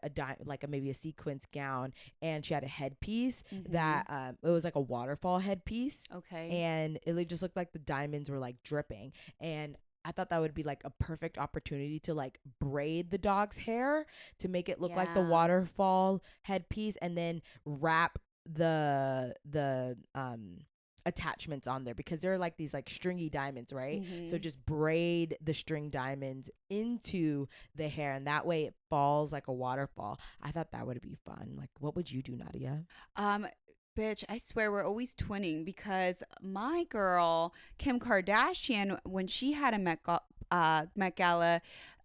maybe a sequence gown, and she had a headpiece that it was like a waterfall headpiece. Okay. And it just looked like the diamonds were like dripping. And I thought that would be like a perfect opportunity to like braid the dog's hair to make it look like the waterfall headpiece, and then wrap the attachments on there, because they're like these like stringy diamonds, right? So just braid the string diamonds into the hair, and that way it falls like a waterfall. I thought that would be fun. Like, what would you do, Nadia? Bitch, I swear we're always twinning, because my girl Kim Kardashian, when she had a Met Gala,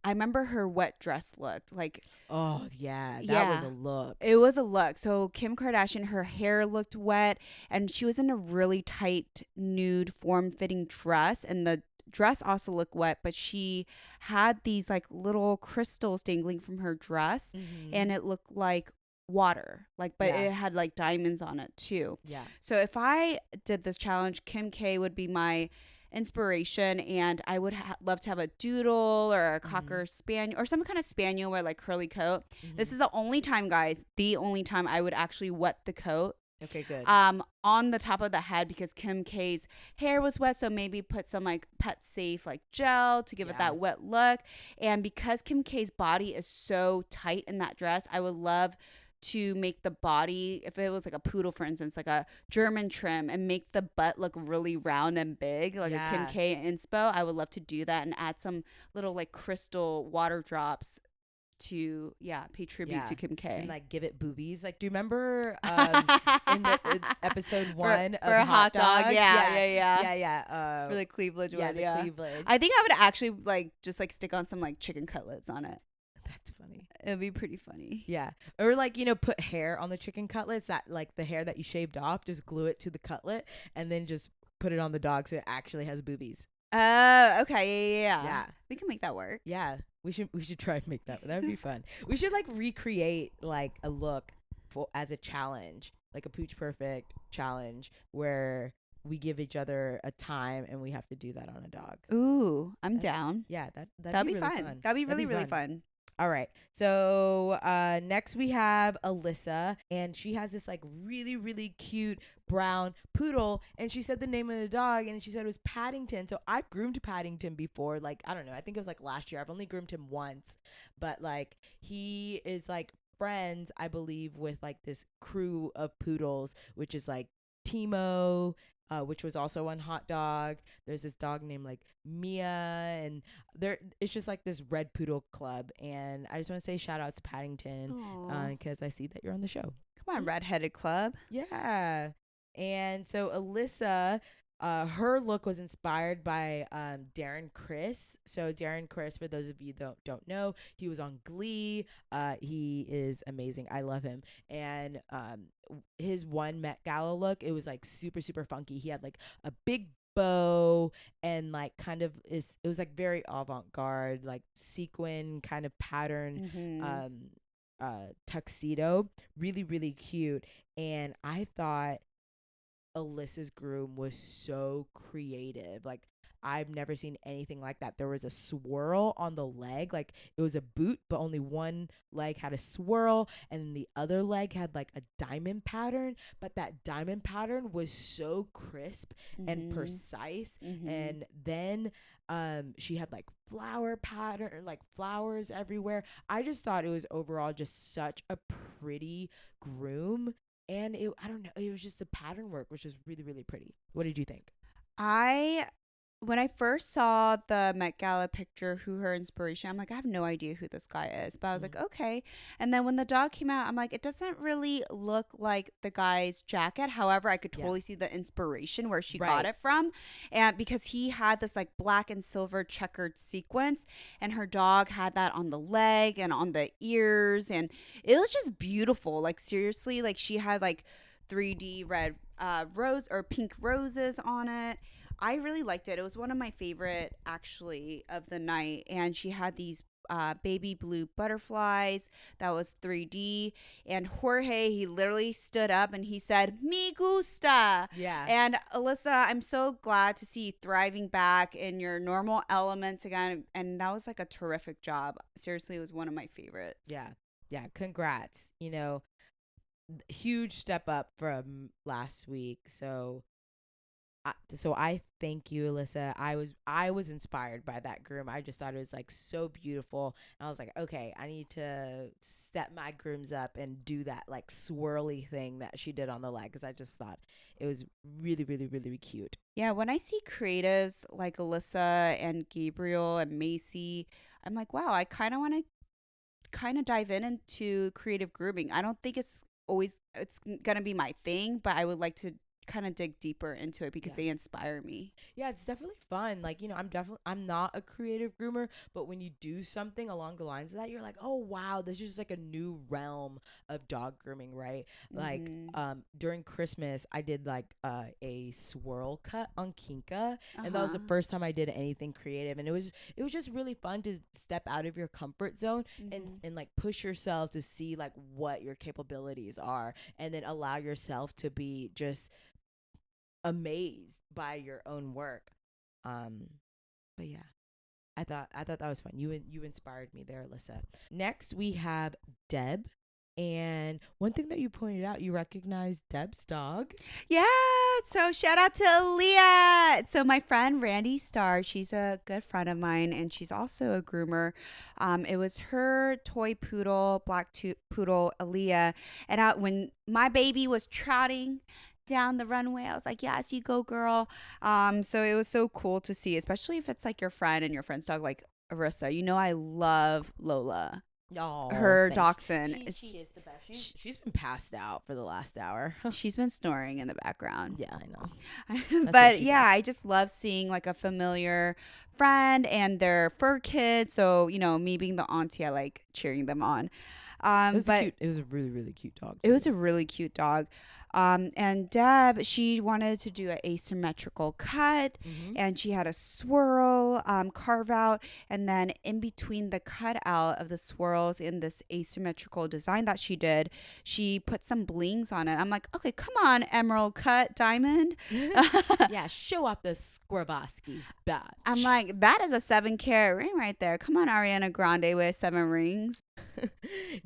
I remember her wet dress looked like. Oh, yeah. That was a look. It was a look. So Kim Kardashian, her hair looked wet, and she was in a really tight, nude, form-fitting dress. And the dress also looked wet, but she had these like little crystals dangling from her dress, and it looked like water, but it had like diamonds on it too. Yeah. So if I did this challenge, Kim K would be my inspiration, and I would love to have a doodle or a cocker spaniel or some kind of spaniel with like curly coat. This is the only time, guys, I would actually wet the coat Okay, good. On the top of the head because Kim K's hair was wet, so maybe put some like pet safe like gel to give it that wet look. And because Kim K's body is so tight in that dress, I would love to make the body, if it was like a poodle, for instance, like a German trim, and make the butt look really round and big, like a Kim K inspo. I would love to do that and add some little like crystal water drops to pay tribute to Kim K and like give it boobies. Like, do you remember in the episode 1 for of hot dog? Yeah. For the cleavage one, the cleavage. I think I would actually like just like stick on some like chicken cutlets on it. That's funny. It'd be pretty funny. Yeah. Or like, you know, put hair on the chicken cutlets, that like the hair that you shaved off, just glue it to the cutlet and then just put it on the dog so it actually has boobies. Oh, okay. Yeah. We can make that work. Yeah. We should try and make that. That would be fun. We should like recreate like a look as a challenge, like a Pooch Perfect challenge where we give each other a time and we have to do that on a dog. Ooh, I'm down. Yeah, that'd be really fun. That'd be really fun. All right. So next we have Alyssa, and she has this like really, really cute brown poodle, and she said the name of the dog, and she said it was Paddington. So I've groomed Paddington before, like, I don't know, I think it was like last year. I've only groomed him once, but like he is like friends, I believe, with like this crew of poodles, which is like Timo, which was also on Hot Dog. There's this dog named like Mia, and it's just like this red poodle club. And I just want to say shout outs to Paddington because I see that you're on the show. Come on, redheaded club. Yeah. And so Alyssa, her look was inspired by Darren Criss. So Darren Criss, for those of you that don't know, he was on Glee. He is amazing. I love him. And his one Met Gala look, it was like super, super funky. He had like a big bow and like kind of it was like very avant-garde, like sequin kind of pattern tuxedo. Really, really cute. And I thought Alyssa's groom was so creative. Like, I've never seen anything like that. There was a swirl on the leg. Like, it was a boot, but only one leg had a swirl, and the other leg had like a diamond pattern. But that diamond pattern was so crisp and precise. And then she had like flower pattern, like flowers everywhere. I just thought it was overall just such a pretty groom. And I don't know, it was just the pattern work, which was really, really pretty. What did you think? When I first saw the Met Gala picture, who her inspiration, I'm like, I have no idea who this guy is. But I was like, okay. And then when the dog came out, I'm like, it doesn't really look like the guy's jacket. However, I could totally see the inspiration where she got it from. And because he had this like black and silver checkered sequence, and her dog had that on the leg and on the ears. And it was just beautiful. Like, seriously, like she had like 3D red rose or pink roses on it. I really liked it. It was one of my favorite, actually, of the night. And she had these baby blue butterflies that was 3D. And Jorge, he literally stood up and he said, "Me gusta." Yeah. And Alyssa, I'm so glad to see you thriving back in your normal elements again. And that was like a terrific job. Seriously, it was one of my favorites. Yeah. Yeah. Congrats. You know, huge step up from last week. So I thank you, Alyssa. I was inspired by that groom. I just thought it was like so beautiful. And I was like, okay, I need to step my grooms up and do that like swirly thing that she did on the leg, because I just thought it was really, really, really, really cute. Yeah, when I see creatives like Alyssa and Gabriel and Macy, I'm like, wow, I kind of want to dive into creative grooming. I don't think it's gonna be my thing, but I would like to kind of dig deeper into it because they inspire me. Yeah, it's definitely fun. Like, you know, I'm not a creative groomer, but when you do something along the lines of that, you're like, oh wow, this is just like a new realm of dog grooming, right? Like during Christmas I did like a swirl cut on Kinka, and that was the first time I did anything creative, and it was just really fun to step out of your comfort zone and like push yourself to see like what your capabilities are, and then allow yourself to be just amazed by your own work. But yeah, I thought that was fun. You inspired me there, Alyssa. Next we have Deb. And one thing that you pointed out, you recognized Deb's dog. Yeah. So shout out to Aaliyah. So my friend Randy Starr, she's a good friend of mine, and she's also a groomer. It was her toy poodle, poodle Aaliyah, and when my baby was trotting down the runway, I was like, yes, you go, girl. So it was so cool to see, especially if it's like your friend and your friend's dog, like Arissa. You know, I love Lola. Oh, Her thanks. dachshund. She is the best. She's been passed out for the last hour. She's been snoring in the background. Yeah, I know. But yeah, I just love seeing like a familiar friend and their fur kid. So, you know, me being the auntie, I like cheering them on. It was But it was a really, really cute dog. it was a really cute dog. And Deb, she wanted to do an asymmetrical cut, and she had a swirl carve out, and then in between the cutout of the swirls in this asymmetrical design that she did, she put some blings on it. I'm like, okay, come on, emerald cut diamond. Yeah, show off the Swarovski's badge. I'm like, that is a 7-carat ring right there. Come on, Ariana Grande with 7 rings.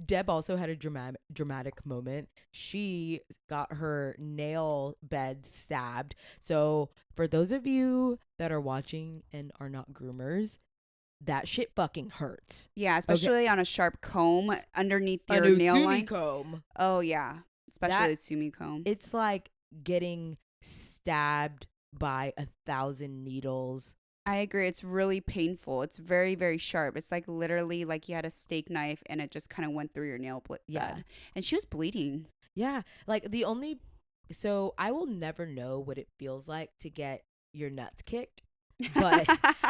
Deb also had a dramatic moment. She got her nail bed stabbed. So for those of you that are watching and are not groomers, that shit fucking hurts. Yeah, especially on a sharp comb underneath your nail line. Comb. Oh yeah, especially a Sumi comb. It's like getting stabbed by 1,000 needles. I agree. It's really painful. It's very, very sharp. It's like literally like you had a steak knife and it just kind of went through your nail bed. Yeah. And she was bleeding. Yeah. Like so I will never know what it feels like to get your nuts kicked, but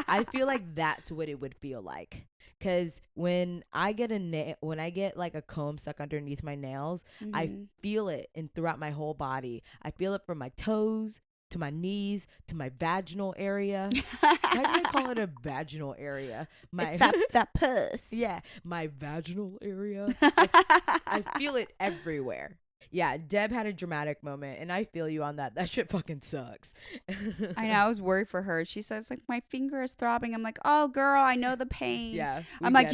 I feel like that's what it would feel like. Cause when I get like a comb stuck underneath my nails, I feel it and throughout my whole body. I feel it from my toes to my knees, to my vaginal area. Why do I call it a vaginal area? It's that puss. Yeah, my vaginal area. I feel it everywhere. Yeah, Deb had a dramatic moment, and I feel you on that. That shit fucking sucks. I know. I was worried for her. She says, like, my finger is throbbing. I'm like, oh, girl, I know the pain. Yeah, I'm like,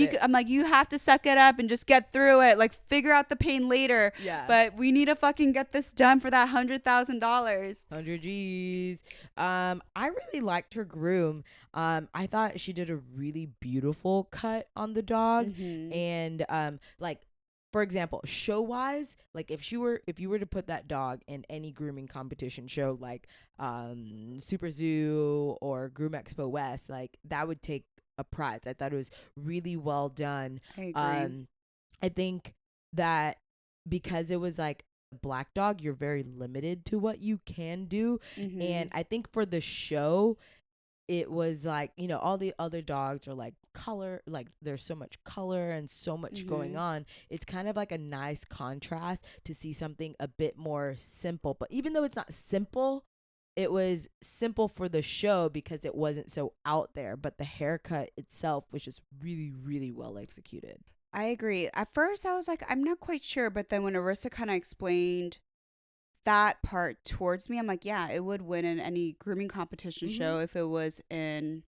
you have to suck it up and just get through it. Like, figure out the pain later. Yeah. But we need to fucking get this done for that $100,000. 100 G's. I really liked her groom. I thought she did a really beautiful cut on the dog, and like. For example, show wise, like if you were to put that dog in any grooming competition show, like Super Zoo or Groom Expo West, like that would take a prize. I thought it was really well done. I agree. I think that because it was like a black dog, you're very limited to what you can do. And I think for the show, it was like, you know, all the other dogs are like color, like there's so much color and so much going on. It's kind of like a nice contrast to see something a bit more simple. But even though it's not simple, it was simple for the show because it wasn't so out there. But the haircut itself was just really, really well executed. I agree. At first, I was like, I'm not quite sure. But then when Arissa kind of explained that part towards me, I'm like, yeah, it would win in any grooming competition show if it was in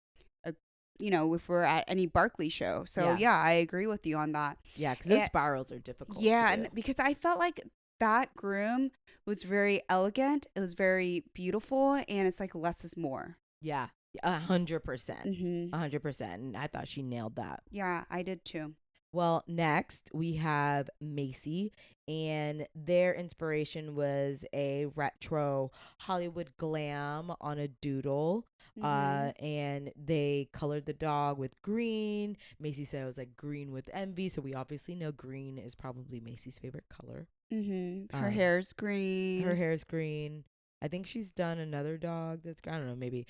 a, you know, if we're at any Barkley show. So yeah, I agree with you on that. Yeah, because those spirals are difficult. Yeah, and because I felt like that groom was very elegant. It was very beautiful, and it's like less is more. Yeah, 100%. 100%. And I thought she nailed that. Yeah, I did too. Well, next we have Macy, and their inspiration was a retro Hollywood glam on a doodle. And they colored the dog with green. Macy said it was like green with envy, so we obviously know green is probably Macy's favorite color. Her hair's green. Her hair's green. I think she's done another dog that's, I don't know, maybe.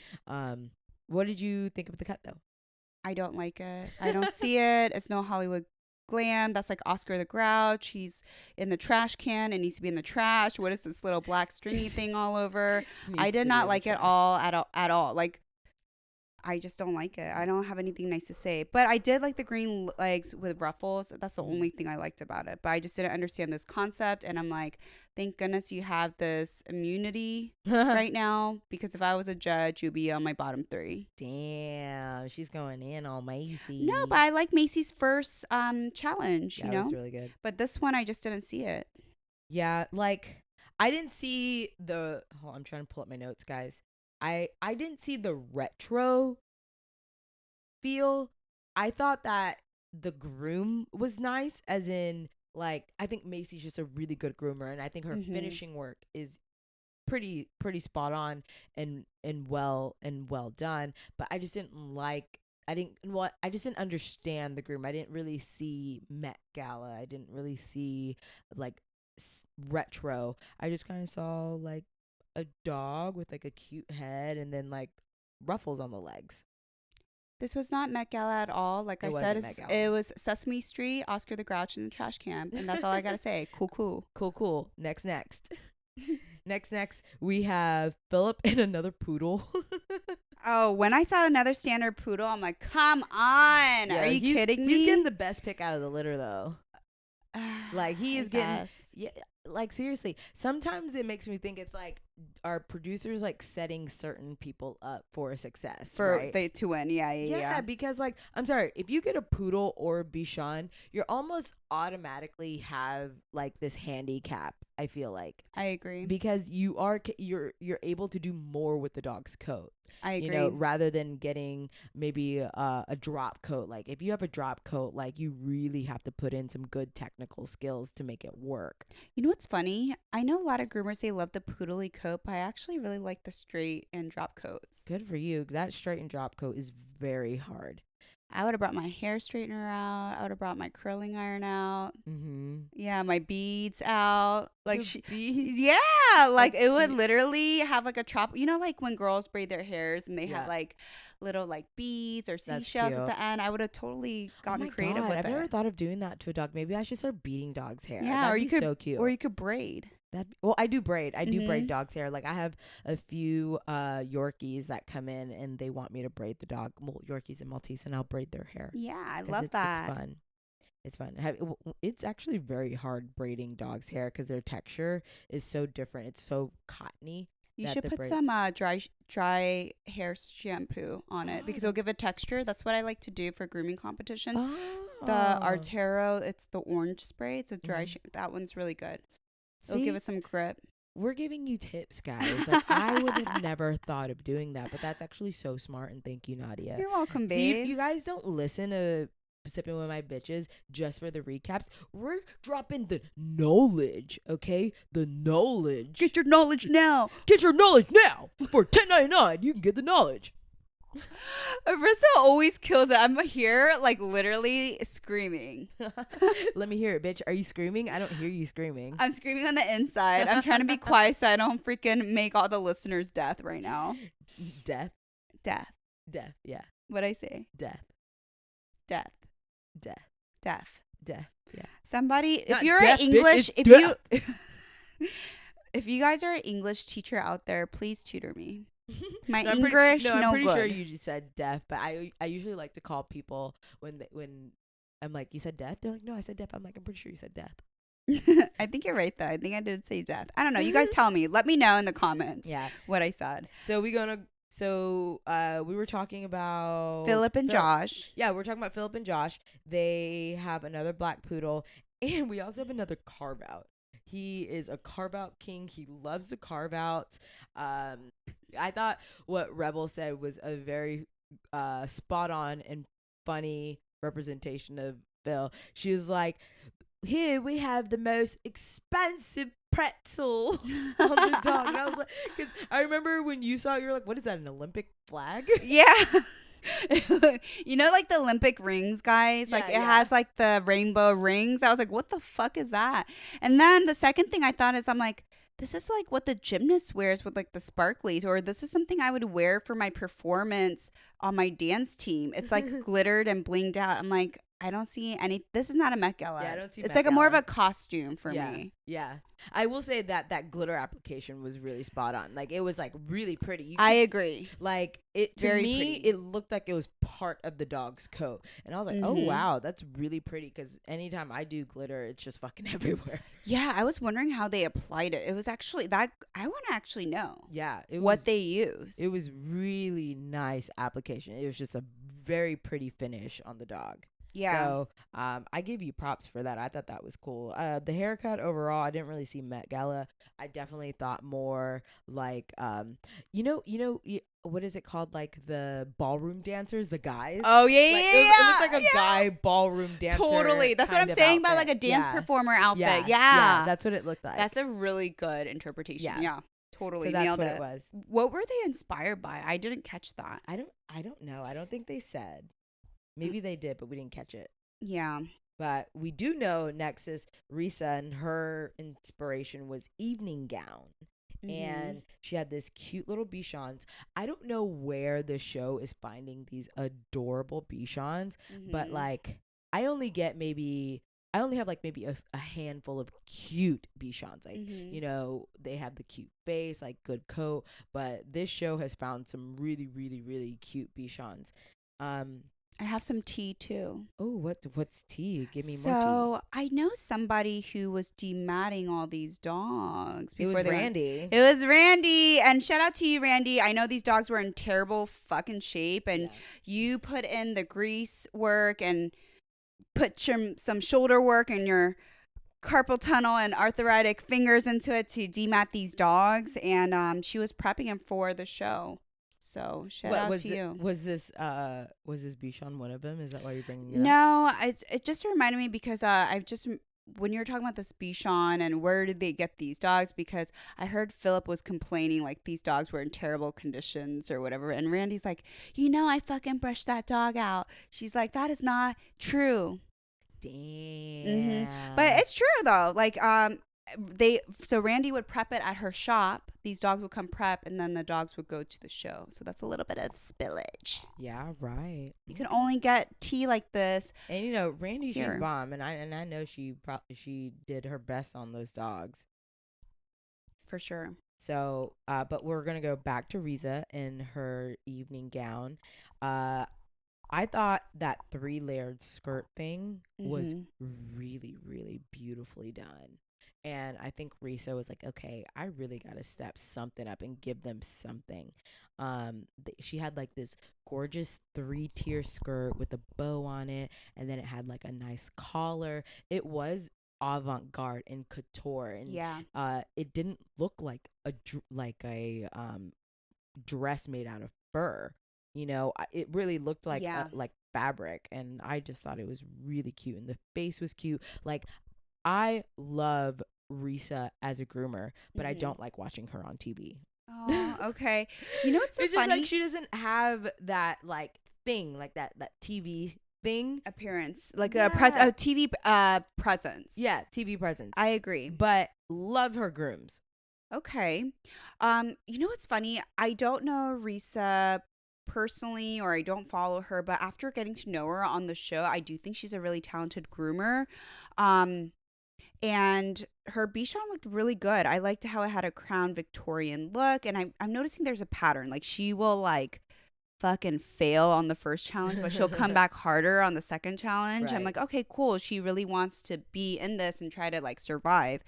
What did you think of the cut though? I don't like it. I don't see it. It's no Hollywood glam. That's like Oscar the Grouch. He's in the trash can. It needs to be in the trash. What is this little black stringy thing all over? I did not like it at all. Like, I just don't like it. I don't have anything nice to say. But I did like the green legs with ruffles. That's the only thing I liked about it. But I just didn't understand this concept. And I'm like, thank goodness you have this immunity right now. Because if I was a judge, you'd be on my bottom 3. Damn, she's going in on Macy. No, but I like Macy's first challenge, Yeah, you know? it was really good. But this one, I just didn't see it. Yeah, like I didn't see the. Hold on, I'm trying to pull up my notes, guys. I didn't see the retro feel. I thought that the groom was nice, as in like I think Macy's just a really good groomer, and I think her finishing work is pretty spot on and well done. But I just didn't like. I just didn't understand the groom. I didn't really see Met Gala. I didn't really see like retro. I just kind of saw like a dog with like a cute head and then like ruffles on the legs. This was not Met Gala at all. Like I said, it was Sesame Street, Oscar the Grouch, and the Trash Can. And that's all I got to say. Cool. Next. Next, we have Philip and another poodle. Oh, when I saw another standard poodle, I'm like, come on. Yeah, are you kidding me? He's getting the best pick out of the litter, though. Like, he is getting... Yeah, like, seriously. Sometimes it makes me think it's like, are producers, like, setting certain people up for success, right? They to win. Yeah. Because, like, I'm sorry. If you get a poodle or a Bichon, you're almost automatically have, like, this handicap, I feel like. I agree. Because you're able to do more with the dog's coat. I agree. You know, rather than getting maybe a drop coat. Like, if you have a drop coat, like, you really have to put in some good technical skills to make it work. You know what's funny? I know a lot of groomers, they love the poodly coat, but I actually really like the straight and drop coats. Good for you. That straight and drop coat is very hard. I would have brought my hair straightener out. I would have brought my curling iron out. Yeah, my beads out. Like beads? Yeah, like it would literally have like a trop. You know, like when girls braid their hairs and they have like little like beads or seashells at the end. I would have totally gotten creative with it. I've never thought of doing that to a dog. Maybe I should start beating dogs' hair. Yeah, that'd be so cute. Or you could braid. Well, I do braid. I do braid dogs' hair. Like I have a few Yorkies that come in and they want me to braid the dog. Well, Yorkies and Maltese, and I'll braid their hair. Yeah, I love that. It's fun. It's actually very hard braiding dogs' hair because their texture is so different. It's so cottony. You should put some dry hair shampoo on it because it'll give it texture. That's what I like to do for grooming competitions. The Artero, it's the orange spray. It's a dry that one's really good. It'll give it some grip. We're giving you tips, guys. Like I would have never thought of doing that, but that's actually so smart. And thank you, Nadia. You're welcome, babe. See, you guys don't listen to Sipping with My Bitches just for the recaps. We're dropping the knowledge, okay? The knowledge. Get your knowledge now. Get your knowledge now. For $10.99, you can get the knowledge. Arissa always kills it. I'm here like literally screaming. Let me hear it, bitch. Are you screaming? I don't hear you screaming. I'm screaming on the inside. I'm trying to be quiet so I don't freaking make all the listeners death right now. Death, yeah. What'd I say? Death. Yeah. Somebody, Not if you're deaf, an English, bitch, if you guys are an English teacher out there, please tutor me. My I'm English, I'm pretty good. sure you just said deaf, but I usually like to call people when I'm like, you said death? They're like, no, I said deaf. I'm like, I'm pretty sure you said death. I think you're right though. I think I did say death. I don't know. You guys tell me. Let me know in the comments. Yeah, what I said. So we were talking about Philip and Josh. Yeah, we're talking about Philip and Josh. They have another black poodle, and we also have another carve out. He is a carve out king. He loves to carve out. I thought what Rebel said was a very spot on and funny representation of Phil. She was like, here we have the most expensive pretzel on the dog. And I was like, because I remember when you saw it, you were like, what is that, an Olympic flag? Yeah. You know, like the Olympic rings, guys, like it has like the rainbow rings. I was like, what the fuck is that? And then the second thing I thought is, I'm like, this is like what the gymnast wears with like the sparklies, or this is something I would wear for my performance on my dance team. It's like glittered and blinged out. I'm like, I don't see any. This is not a Met Gala. Yeah, I don't see It's Met like a more of Gala. a costume for Yeah. me. Yeah. I will say that glitter application was really spot on. Like, it was like really pretty. I agree. Like, it to Very me, pretty. it looked like it was part of the dog's coat, and I was like, oh wow, that's really pretty. Because anytime I do glitter, it's just fucking everywhere. Yeah, I was wondering how they applied it. It was actually that I want to actually know. Yeah, what they use. It was really nice application. It was just a very pretty finish on the dog. Yeah. So I give you props for that. I thought that was cool. The haircut overall, I didn't really see Met Gala. I definitely thought more like what is it called? Like the ballroom dancers, the guys. Oh yeah, Like, yeah, it looked like a guy ballroom dancer. Totally. That's what I'm saying by like a dance performer outfit. Yeah. That's what it looked like. That's a really good interpretation. Yeah. Totally so that's nailed what it. it was. What were they inspired by? I didn't catch that. I don't know. I don't think they said. Maybe they did, but we didn't catch it. Yeah. But we do know next is Risa, and her inspiration was evening gown. And she had this cute little Bichons. I don't know where the show is finding these adorable Bichons, but like I only have maybe a handful of cute Bichons. Like, they have the cute face, like good coat, but this show has found some really, really, really cute Bichons. I have some tea too. Oh, what's tea? Give me more tea. So I know somebody who was dematting all these dogs before it was Randy. It was Randy, and shout out to you, Randy. I know these dogs were in terrible fucking shape, and you put in the grease work and put some shoulder work and your carpal tunnel and arthritic fingers into it to demat these dogs, and she was prepping him for the show. So shout out to you. Was this Bichon one of them? Is that why you're bringing it up? No, it just reminded me because when you were talking about this Bichon and where did they get these dogs, because I heard Philip was complaining like these dogs were in terrible conditions or whatever, and Randy's like, I fucking brushed that dog out. She's like, that is not true. Damn. But it's true though. Like so Randy would prep it at her shop. These dogs would come prep, and then the dogs would go to the show. So that's a little bit of spillage. Yeah, right. You can only get tea like this. And Randy, she's bomb, and I know she did her best on those dogs. For sure. So, but we're gonna go back to Risa in her evening gown. I thought that 3-layered skirt thing was really, really beautifully done. And I think Risa was like, okay, I really got to step something up and give them something. She had like this gorgeous 3-tier skirt with a bow on it. And then it had like a nice collar. It was avant-garde and couture. And it didn't look like a dress made out of fur. It really looked like like fabric. And I just thought it was really cute. And the face was cute. Like, I love Risa as a groomer, but I don't like watching her on TV. Oh, okay. You know what's so it's funny? Just like she doesn't have that like thing, like that TV thing appearance, like a TV presence. Yeah, TV presence. I agree. But love her grooms. Okay. You know what's funny? I don't know Risa personally, or I don't follow her, but after getting to know her on the show, I do think she's a really talented groomer. And her Bichon looked really good. I liked how it had a crown Victorian look, and I'm noticing there's a pattern. Like, she will like fucking fail on the first challenge, but she'll come back harder on the second challenge. Right. I'm like, okay, cool. She really wants to be in this and try to like survive.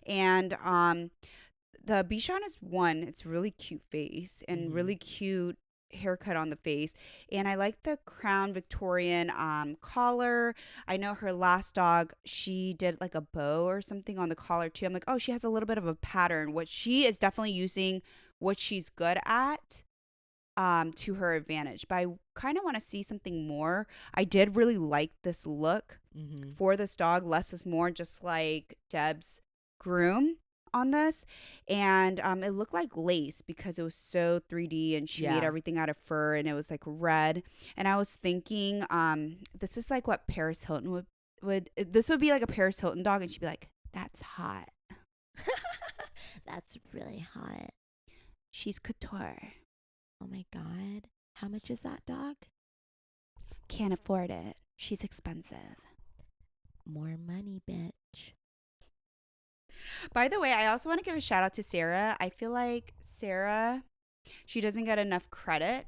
And the Bichon is one. It's really cute face and really cute haircut on the face, and I like the crown Victorian collar. I know her last dog, she did like a bow or something on the collar too. I'm like, oh, she has a little bit of a pattern. What she is definitely using what she's good at to her advantage, but I kind of want to see something more. I did really like this look for this dog. Less is more, just like Deb's groom on this, and it looked like lace because it was so 3D, and she made everything out of fur, and it was like red. And I was thinking this is like what Paris Hilton would this would be like a Paris Hilton dog, and she'd be like, that's hot. That's really hot. She's couture. Oh my god, how much is that dog? Can't afford it. she's expensive. More money, bitch. By the way, I also want to give a shout out to Sarah. I feel like Sarah, she doesn't get enough credit.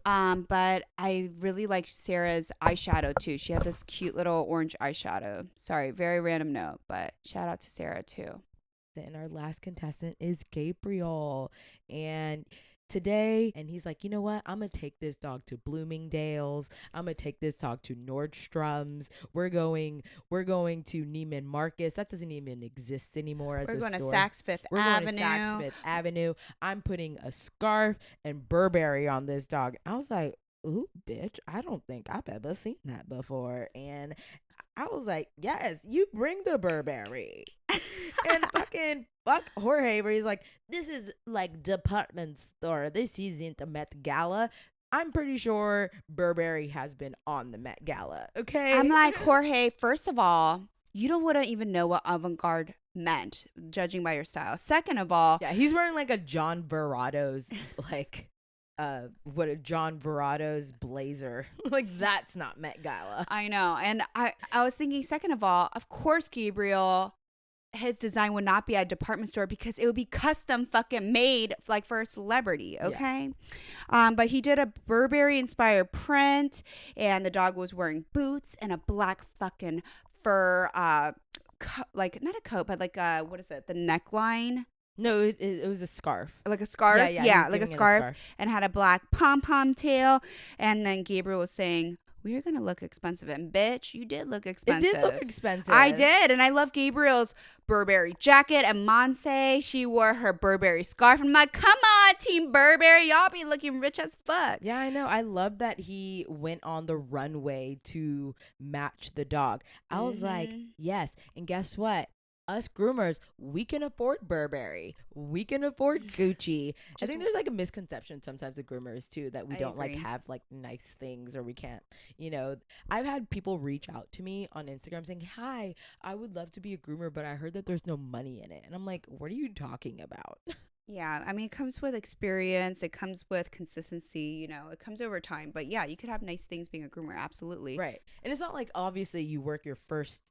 But I really like Sarah's eyeshadow too. She had this cute little orange eyeshadow. Sorry, very random note, but shout out to Sarah too. And our last contestant is Gabriel. And today, and he's like, you know what? I'm going to take this dog to Bloomingdale's. I'm going to take this dog to Nordstrom's. We're going to Neiman Marcus. That doesn't even exist anymore as We're a going store. to Saks Fifth Avenue. Going to Saks Fifth Avenue. I'm putting a scarf and Burberry on this dog. I was like, ooh, bitch, I don't think I've ever seen that before. And I was like, yes, you bring the Burberry. And fuck Jorge, where he's like, this is like department store. This isn't a Met Gala. I'm pretty sure Burberry has been on the Met Gala. Okay. I'm like, Jorge, first of all, wouldn't even know what avant-garde meant, judging by your style. Second of all, yeah, he's wearing like a John Verado's John Verado's blazer. Like, that's not Met Gala. I know. And I was thinking, second of all, of course, Gabriel, his design would not be at a department store because it would be custom fucking made like for a celebrity. Okay. Yeah. But he did a Burberry inspired print, and the dog was wearing boots and a black fucking fur, like not a coat, but like what is it? The neckline. No, it was a scarf. Like a scarf? Yeah, like a scarf. And had a black pom-pom tail. And then Gabriel was saying, we're going to look expensive. And bitch, you did look expensive. It did look expensive. I did. And I love Gabriel's Burberry jacket. And Monse, she wore her Burberry scarf. I'm like, come on, Team Burberry. Y'all be looking rich as fuck. Yeah, I know. I love that he went on the runway to match the dog. I was like, yes. And guess what? Us groomers, we can afford Burberry. We can afford Gucci. I think there's like a misconception sometimes of groomers too, that we don't like have like nice things, or we can't, I've had people reach out to me on Instagram saying, hi, I would love to be a groomer, but I heard that there's no money in it. And I'm like, what are you talking about? Yeah, I mean, it comes with experience. It comes with consistency. It comes over time. But yeah, you could have nice things being a groomer. Absolutely. Right. And it's not like obviously you work your first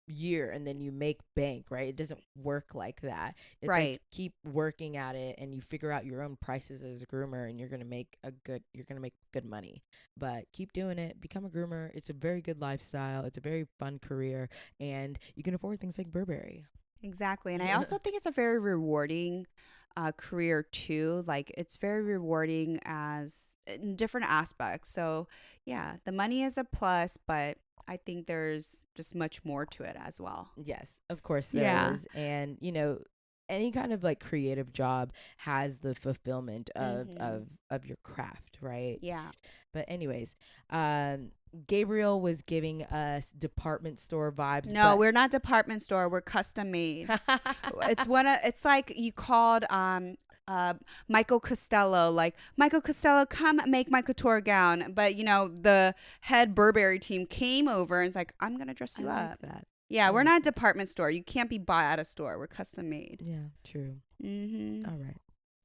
year and then you make bank, right? It doesn't work like that. It's right. Like keep working at it and you figure out your own prices as a groomer, and you're gonna make good money. But keep doing it. Become a groomer. It's a very good lifestyle. It's a very fun career, and you can afford things like Burberry. Exactly. And I also think it's a very rewarding career too. Like, it's very rewarding as in different aspects. So yeah, the money is a plus, but I think there's just much more to it as well. Yes, of course there is. And, any kind of like creative job has the fulfillment of your craft, right? Yeah. But anyways, Gabriel was giving us department store vibes. No, we're not department store. We're custom made. It's like you called Michael Costello, like, Michael Costello, come make my couture gown. But the head Burberry team came over and it's like, I'm gonna dress you up. Like that. Yeah, we're not a department store. You can't be bought at a store. We're custom made. Yeah, true. All right.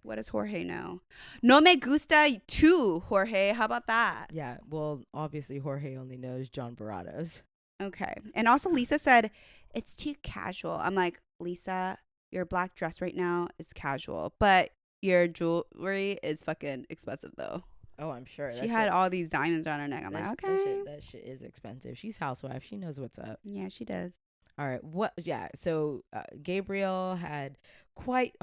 What does Jorge know? No me gusta too, Jorge. How about that? Yeah, well, obviously Jorge only knows John Verado's. Okay. And also Lisa said, it's too casual. I'm like, Lisa, your black dress right now is casual, but your jewelry is fucking expensive though. Oh, I'm sure. She had all these diamonds on her neck. I'm like, okay. That shit is expensive. She's housewife. She knows what's up. Yeah, she does. All right. So Gabriel had quite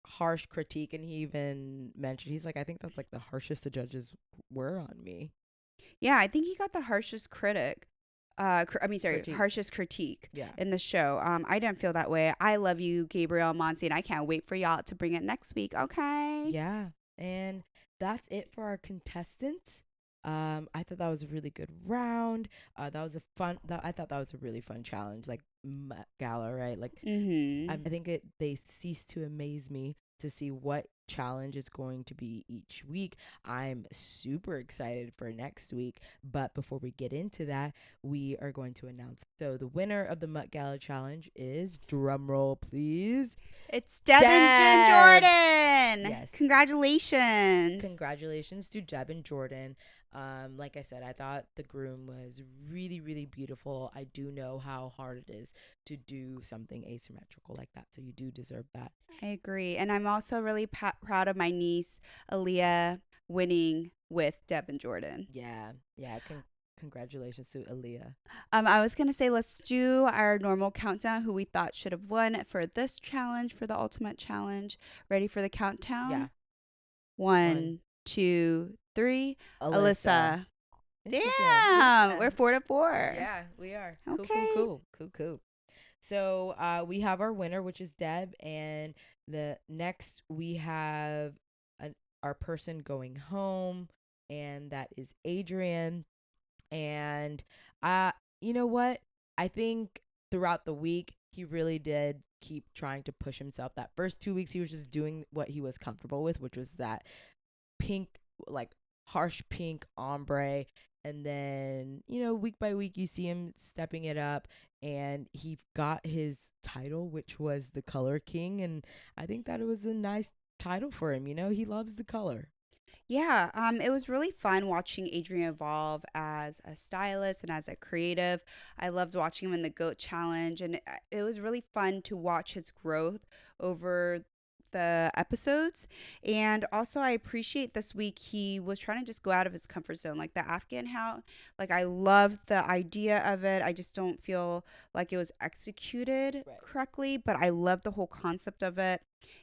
harsh critique, and he even mentioned, he's like, I think that's like the harshest the judges were on me. Yeah, I think he got the harshest harshest critique in the show. I didn't feel that way. I love you, Gabriel, Monty, and I can't wait for y'all to bring it next week. Okay. Yeah. And that's it for our contestants. I thought that was a really good round. I thought that was a really fun challenge, like Mutt Gala, right? Like, I think they cease to amaze me to see what challenge is going to be each week. I'm super excited for next week, but before we get into that, we are going to announce. So the winner of the Mutt Gala challenge is, drumroll please, it's Deb and Jordan. Yes, congratulations to Deb and Jordan. Like I said, I thought the groom was really, really beautiful. I do know how hard it is to do something asymmetrical like that, so you do deserve that. I agree. And I'm also really proud of my niece, Aaliyah, winning with Deb and Jordan. Yeah. Congratulations to Aaliyah. I was going to say, let's do our normal countdown, who we thought should have won for this challenge, for the Ultimutt challenge. Ready for the countdown? Yeah. 1, 2, 3. Alyssa. Interesting. Damn. Yeah. We're 4-4. Yeah, we are. Okay. Cool. So we have our winner, which is Deb, and the next we have our person going home, and that is Adrian. And you know what? I think throughout the week he really did keep trying to push himself. That first 2 weeks he was just doing what he was comfortable with, which was that pink, like harsh pink ombre. And then, week by week you see him stepping it up, and he got his title, which was the Color King. And I think that it was a nice title for him. He loves the color. Yeah, it was really fun watching Adrian evolve as a stylist and as a creative. I loved watching him in the GOAT challenge, and it was really fun to watch his growth over the episodes. And also, I appreciate this week he was trying to just go out of his comfort zone, like the Afghan hat. Like, I loved the idea of it. I just don't feel like it was executed correctly, but I love the whole concept of it.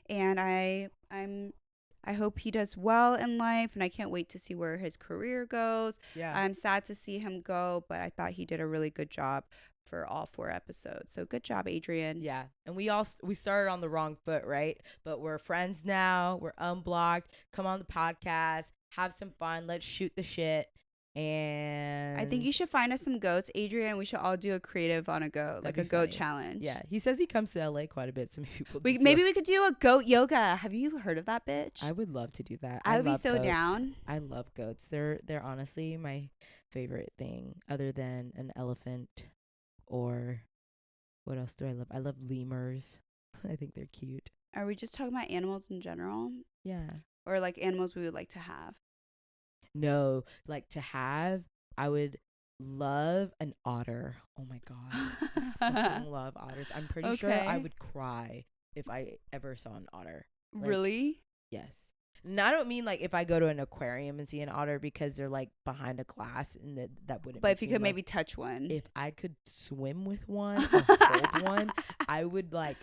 And I hope he does well in life, and I can't wait to see where his career goes. Yeah. I'm sad to see him go, but I thought he did a really good job for all 4 episodes. So good job, Adrian. Yeah. And we started on the wrong foot, right? But we're friends now. We're unblocked. Come on the podcast. Have some fun. Let's shoot the shit. And I think you should find us some goats, Adrian. We should all do a creative on a goat, like a goat challenge. Yeah, he says he comes to LA quite a bit. Some people. Maybe we could do a goat yoga. Have you heard of that, bitch? I would love to do that. I would be so goats. down. I love goats. They're honestly my favorite thing, other than an elephant. Or what else do I love? I love lemurs. I think they're cute. Are we just talking about animals in general? Yeah. Or like animals we would like to have? No, like to have, I would love an otter. Oh my God. I fucking love otters. I'm pretty sure I would cry if I ever saw an otter. Like, really? Yes. And I don't mean like if I go to an aquarium and see an otter, because they're like behind a glass, and that wouldn't. But if you could maybe touch one. If I could swim with one or hold one, I would like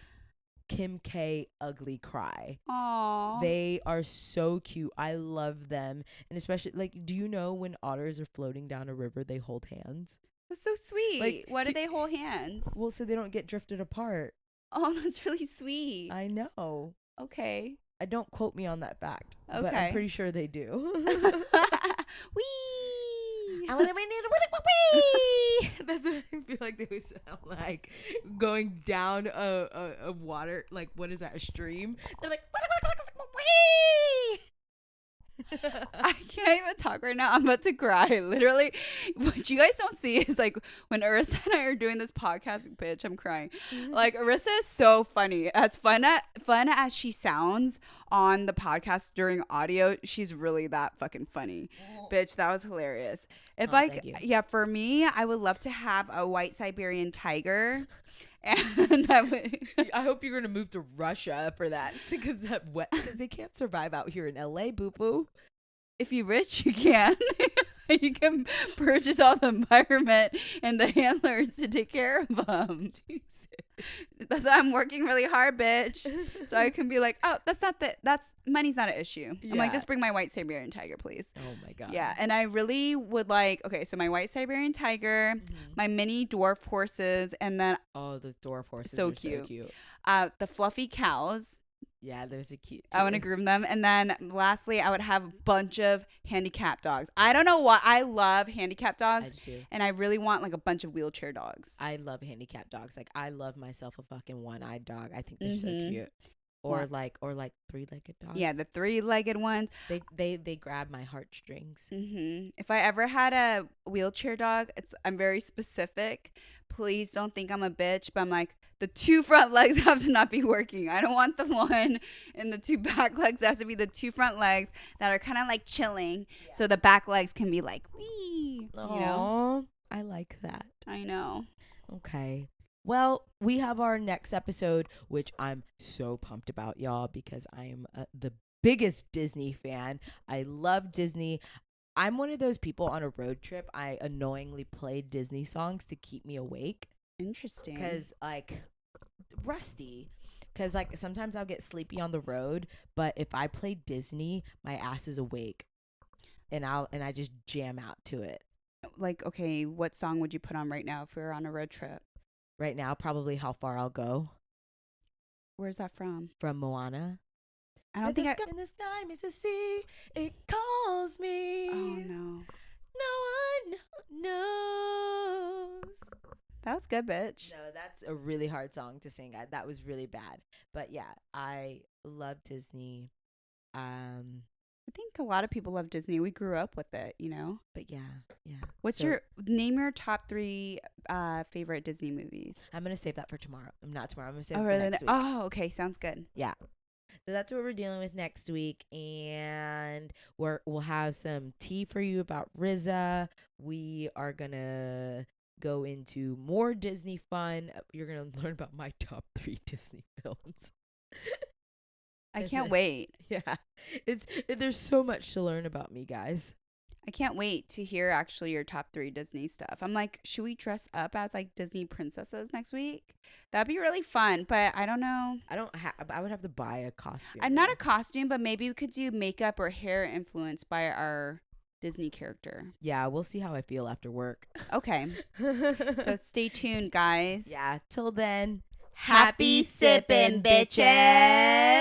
Kim K ugly cry. Aww. They are so cute. I love them. And especially, like, do you know when otters are floating down a river, they hold hands? That's so sweet. Like, why do they hold hands? Well, so they don't get drifted apart. Oh, that's really sweet. I know. Okay. Don't quote me on that fact. Okay. But I'm pretty sure they do. Wee! I want to wee. That's what I feel like they would sound like, going down a water, like, what is that, a stream? They're like, wee. I can't even talk right now. I'm about to cry. Literally, what you guys don't see is like when Arissa and I are doing this podcast, bitch, I'm crying. Like, Arissa is so funny. As fun as she sounds on the podcast during audio, she's really that fucking funny. Bitch, that was hilarious. For me, I would love to have a white Siberian tiger. And I hope you're gonna move to Russia for that, because they can't survive out here in LA, boo boo. If you're rich, you can. You can purchase all the environment and the handlers to take care of them. Jesus. That's why I'm working really hard, bitch. So I can be like, oh, that's money's not an issue. Yeah. I'm like, just bring my white Siberian tiger, please. Oh my God. Yeah. And I really would like, okay, so my white Siberian tiger, my mini dwarf horses, and then those dwarf horses so are cute. So cute. The fluffy cows. Yeah, those are cute too. I want to groom them. And then lastly, I would have a bunch of handicapped dogs. I don't know why. I love handicapped dogs. I do too. And I really want like a bunch of wheelchair dogs. I love handicapped dogs. Like, I love myself a fucking one-eyed dog. I think they're so cute. or like three-legged dogs. Yeah, the three-legged ones. They grab my heartstrings. If I ever had a wheelchair dog, I'm very specific. Please don't think I'm a bitch, but I'm like, the 2 front legs have to not be working. I don't want the one and the 2 back legs. It has to be the 2 front legs that are kind of like chilling. Yeah. So the back legs can be like, wee. Aww, you know? I like that. I know. Okay. Well, we have our next episode, which I'm so pumped about, y'all, because I am the biggest Disney fan. I love Disney. I'm one of those people on a road trip. I annoyingly play Disney songs to keep me awake. Interesting. Because, like, rusty. Because, like, sometimes I'll get sleepy on the road, but if I play Disney, my ass is awake. And I just jam out to it. Like, okay, what song would you put on right now if we were on a road trip? Right now, probably How Far I'll Go. Where's that from? From Moana. I don't think in the sky is a sea, it calls me. Oh, no. No one knows. That was good, bitch. No, that's a really hard song to sing. That was really bad. But yeah, I love Disney. I think a lot of people love Disney. We grew up with it, you know? But yeah. What's name your top 3 favorite Disney movies? I'm going to save that for tomorrow. Not tomorrow. I'm going to save it for next week. Oh, okay. Sounds good. Yeah. So that's what we're dealing with next week. And we'll have some tea for you about RZA. We are going to go into more Disney fun. You're going to learn about my top 3 Disney films. I can't wait. Yeah. There's so much to learn about me, guys. I can't wait to hear actually your top 3 Disney stuff. I'm like, should we dress up as like Disney princesses next week? That'd be really fun, but I don't know. I would have to buy a costume. I'm not a costume, but maybe we could do makeup or hair influenced by our Disney character. Yeah, we'll see how I feel after work. Okay. So stay tuned, guys. Yeah. Till then, Happy sippin', bitches.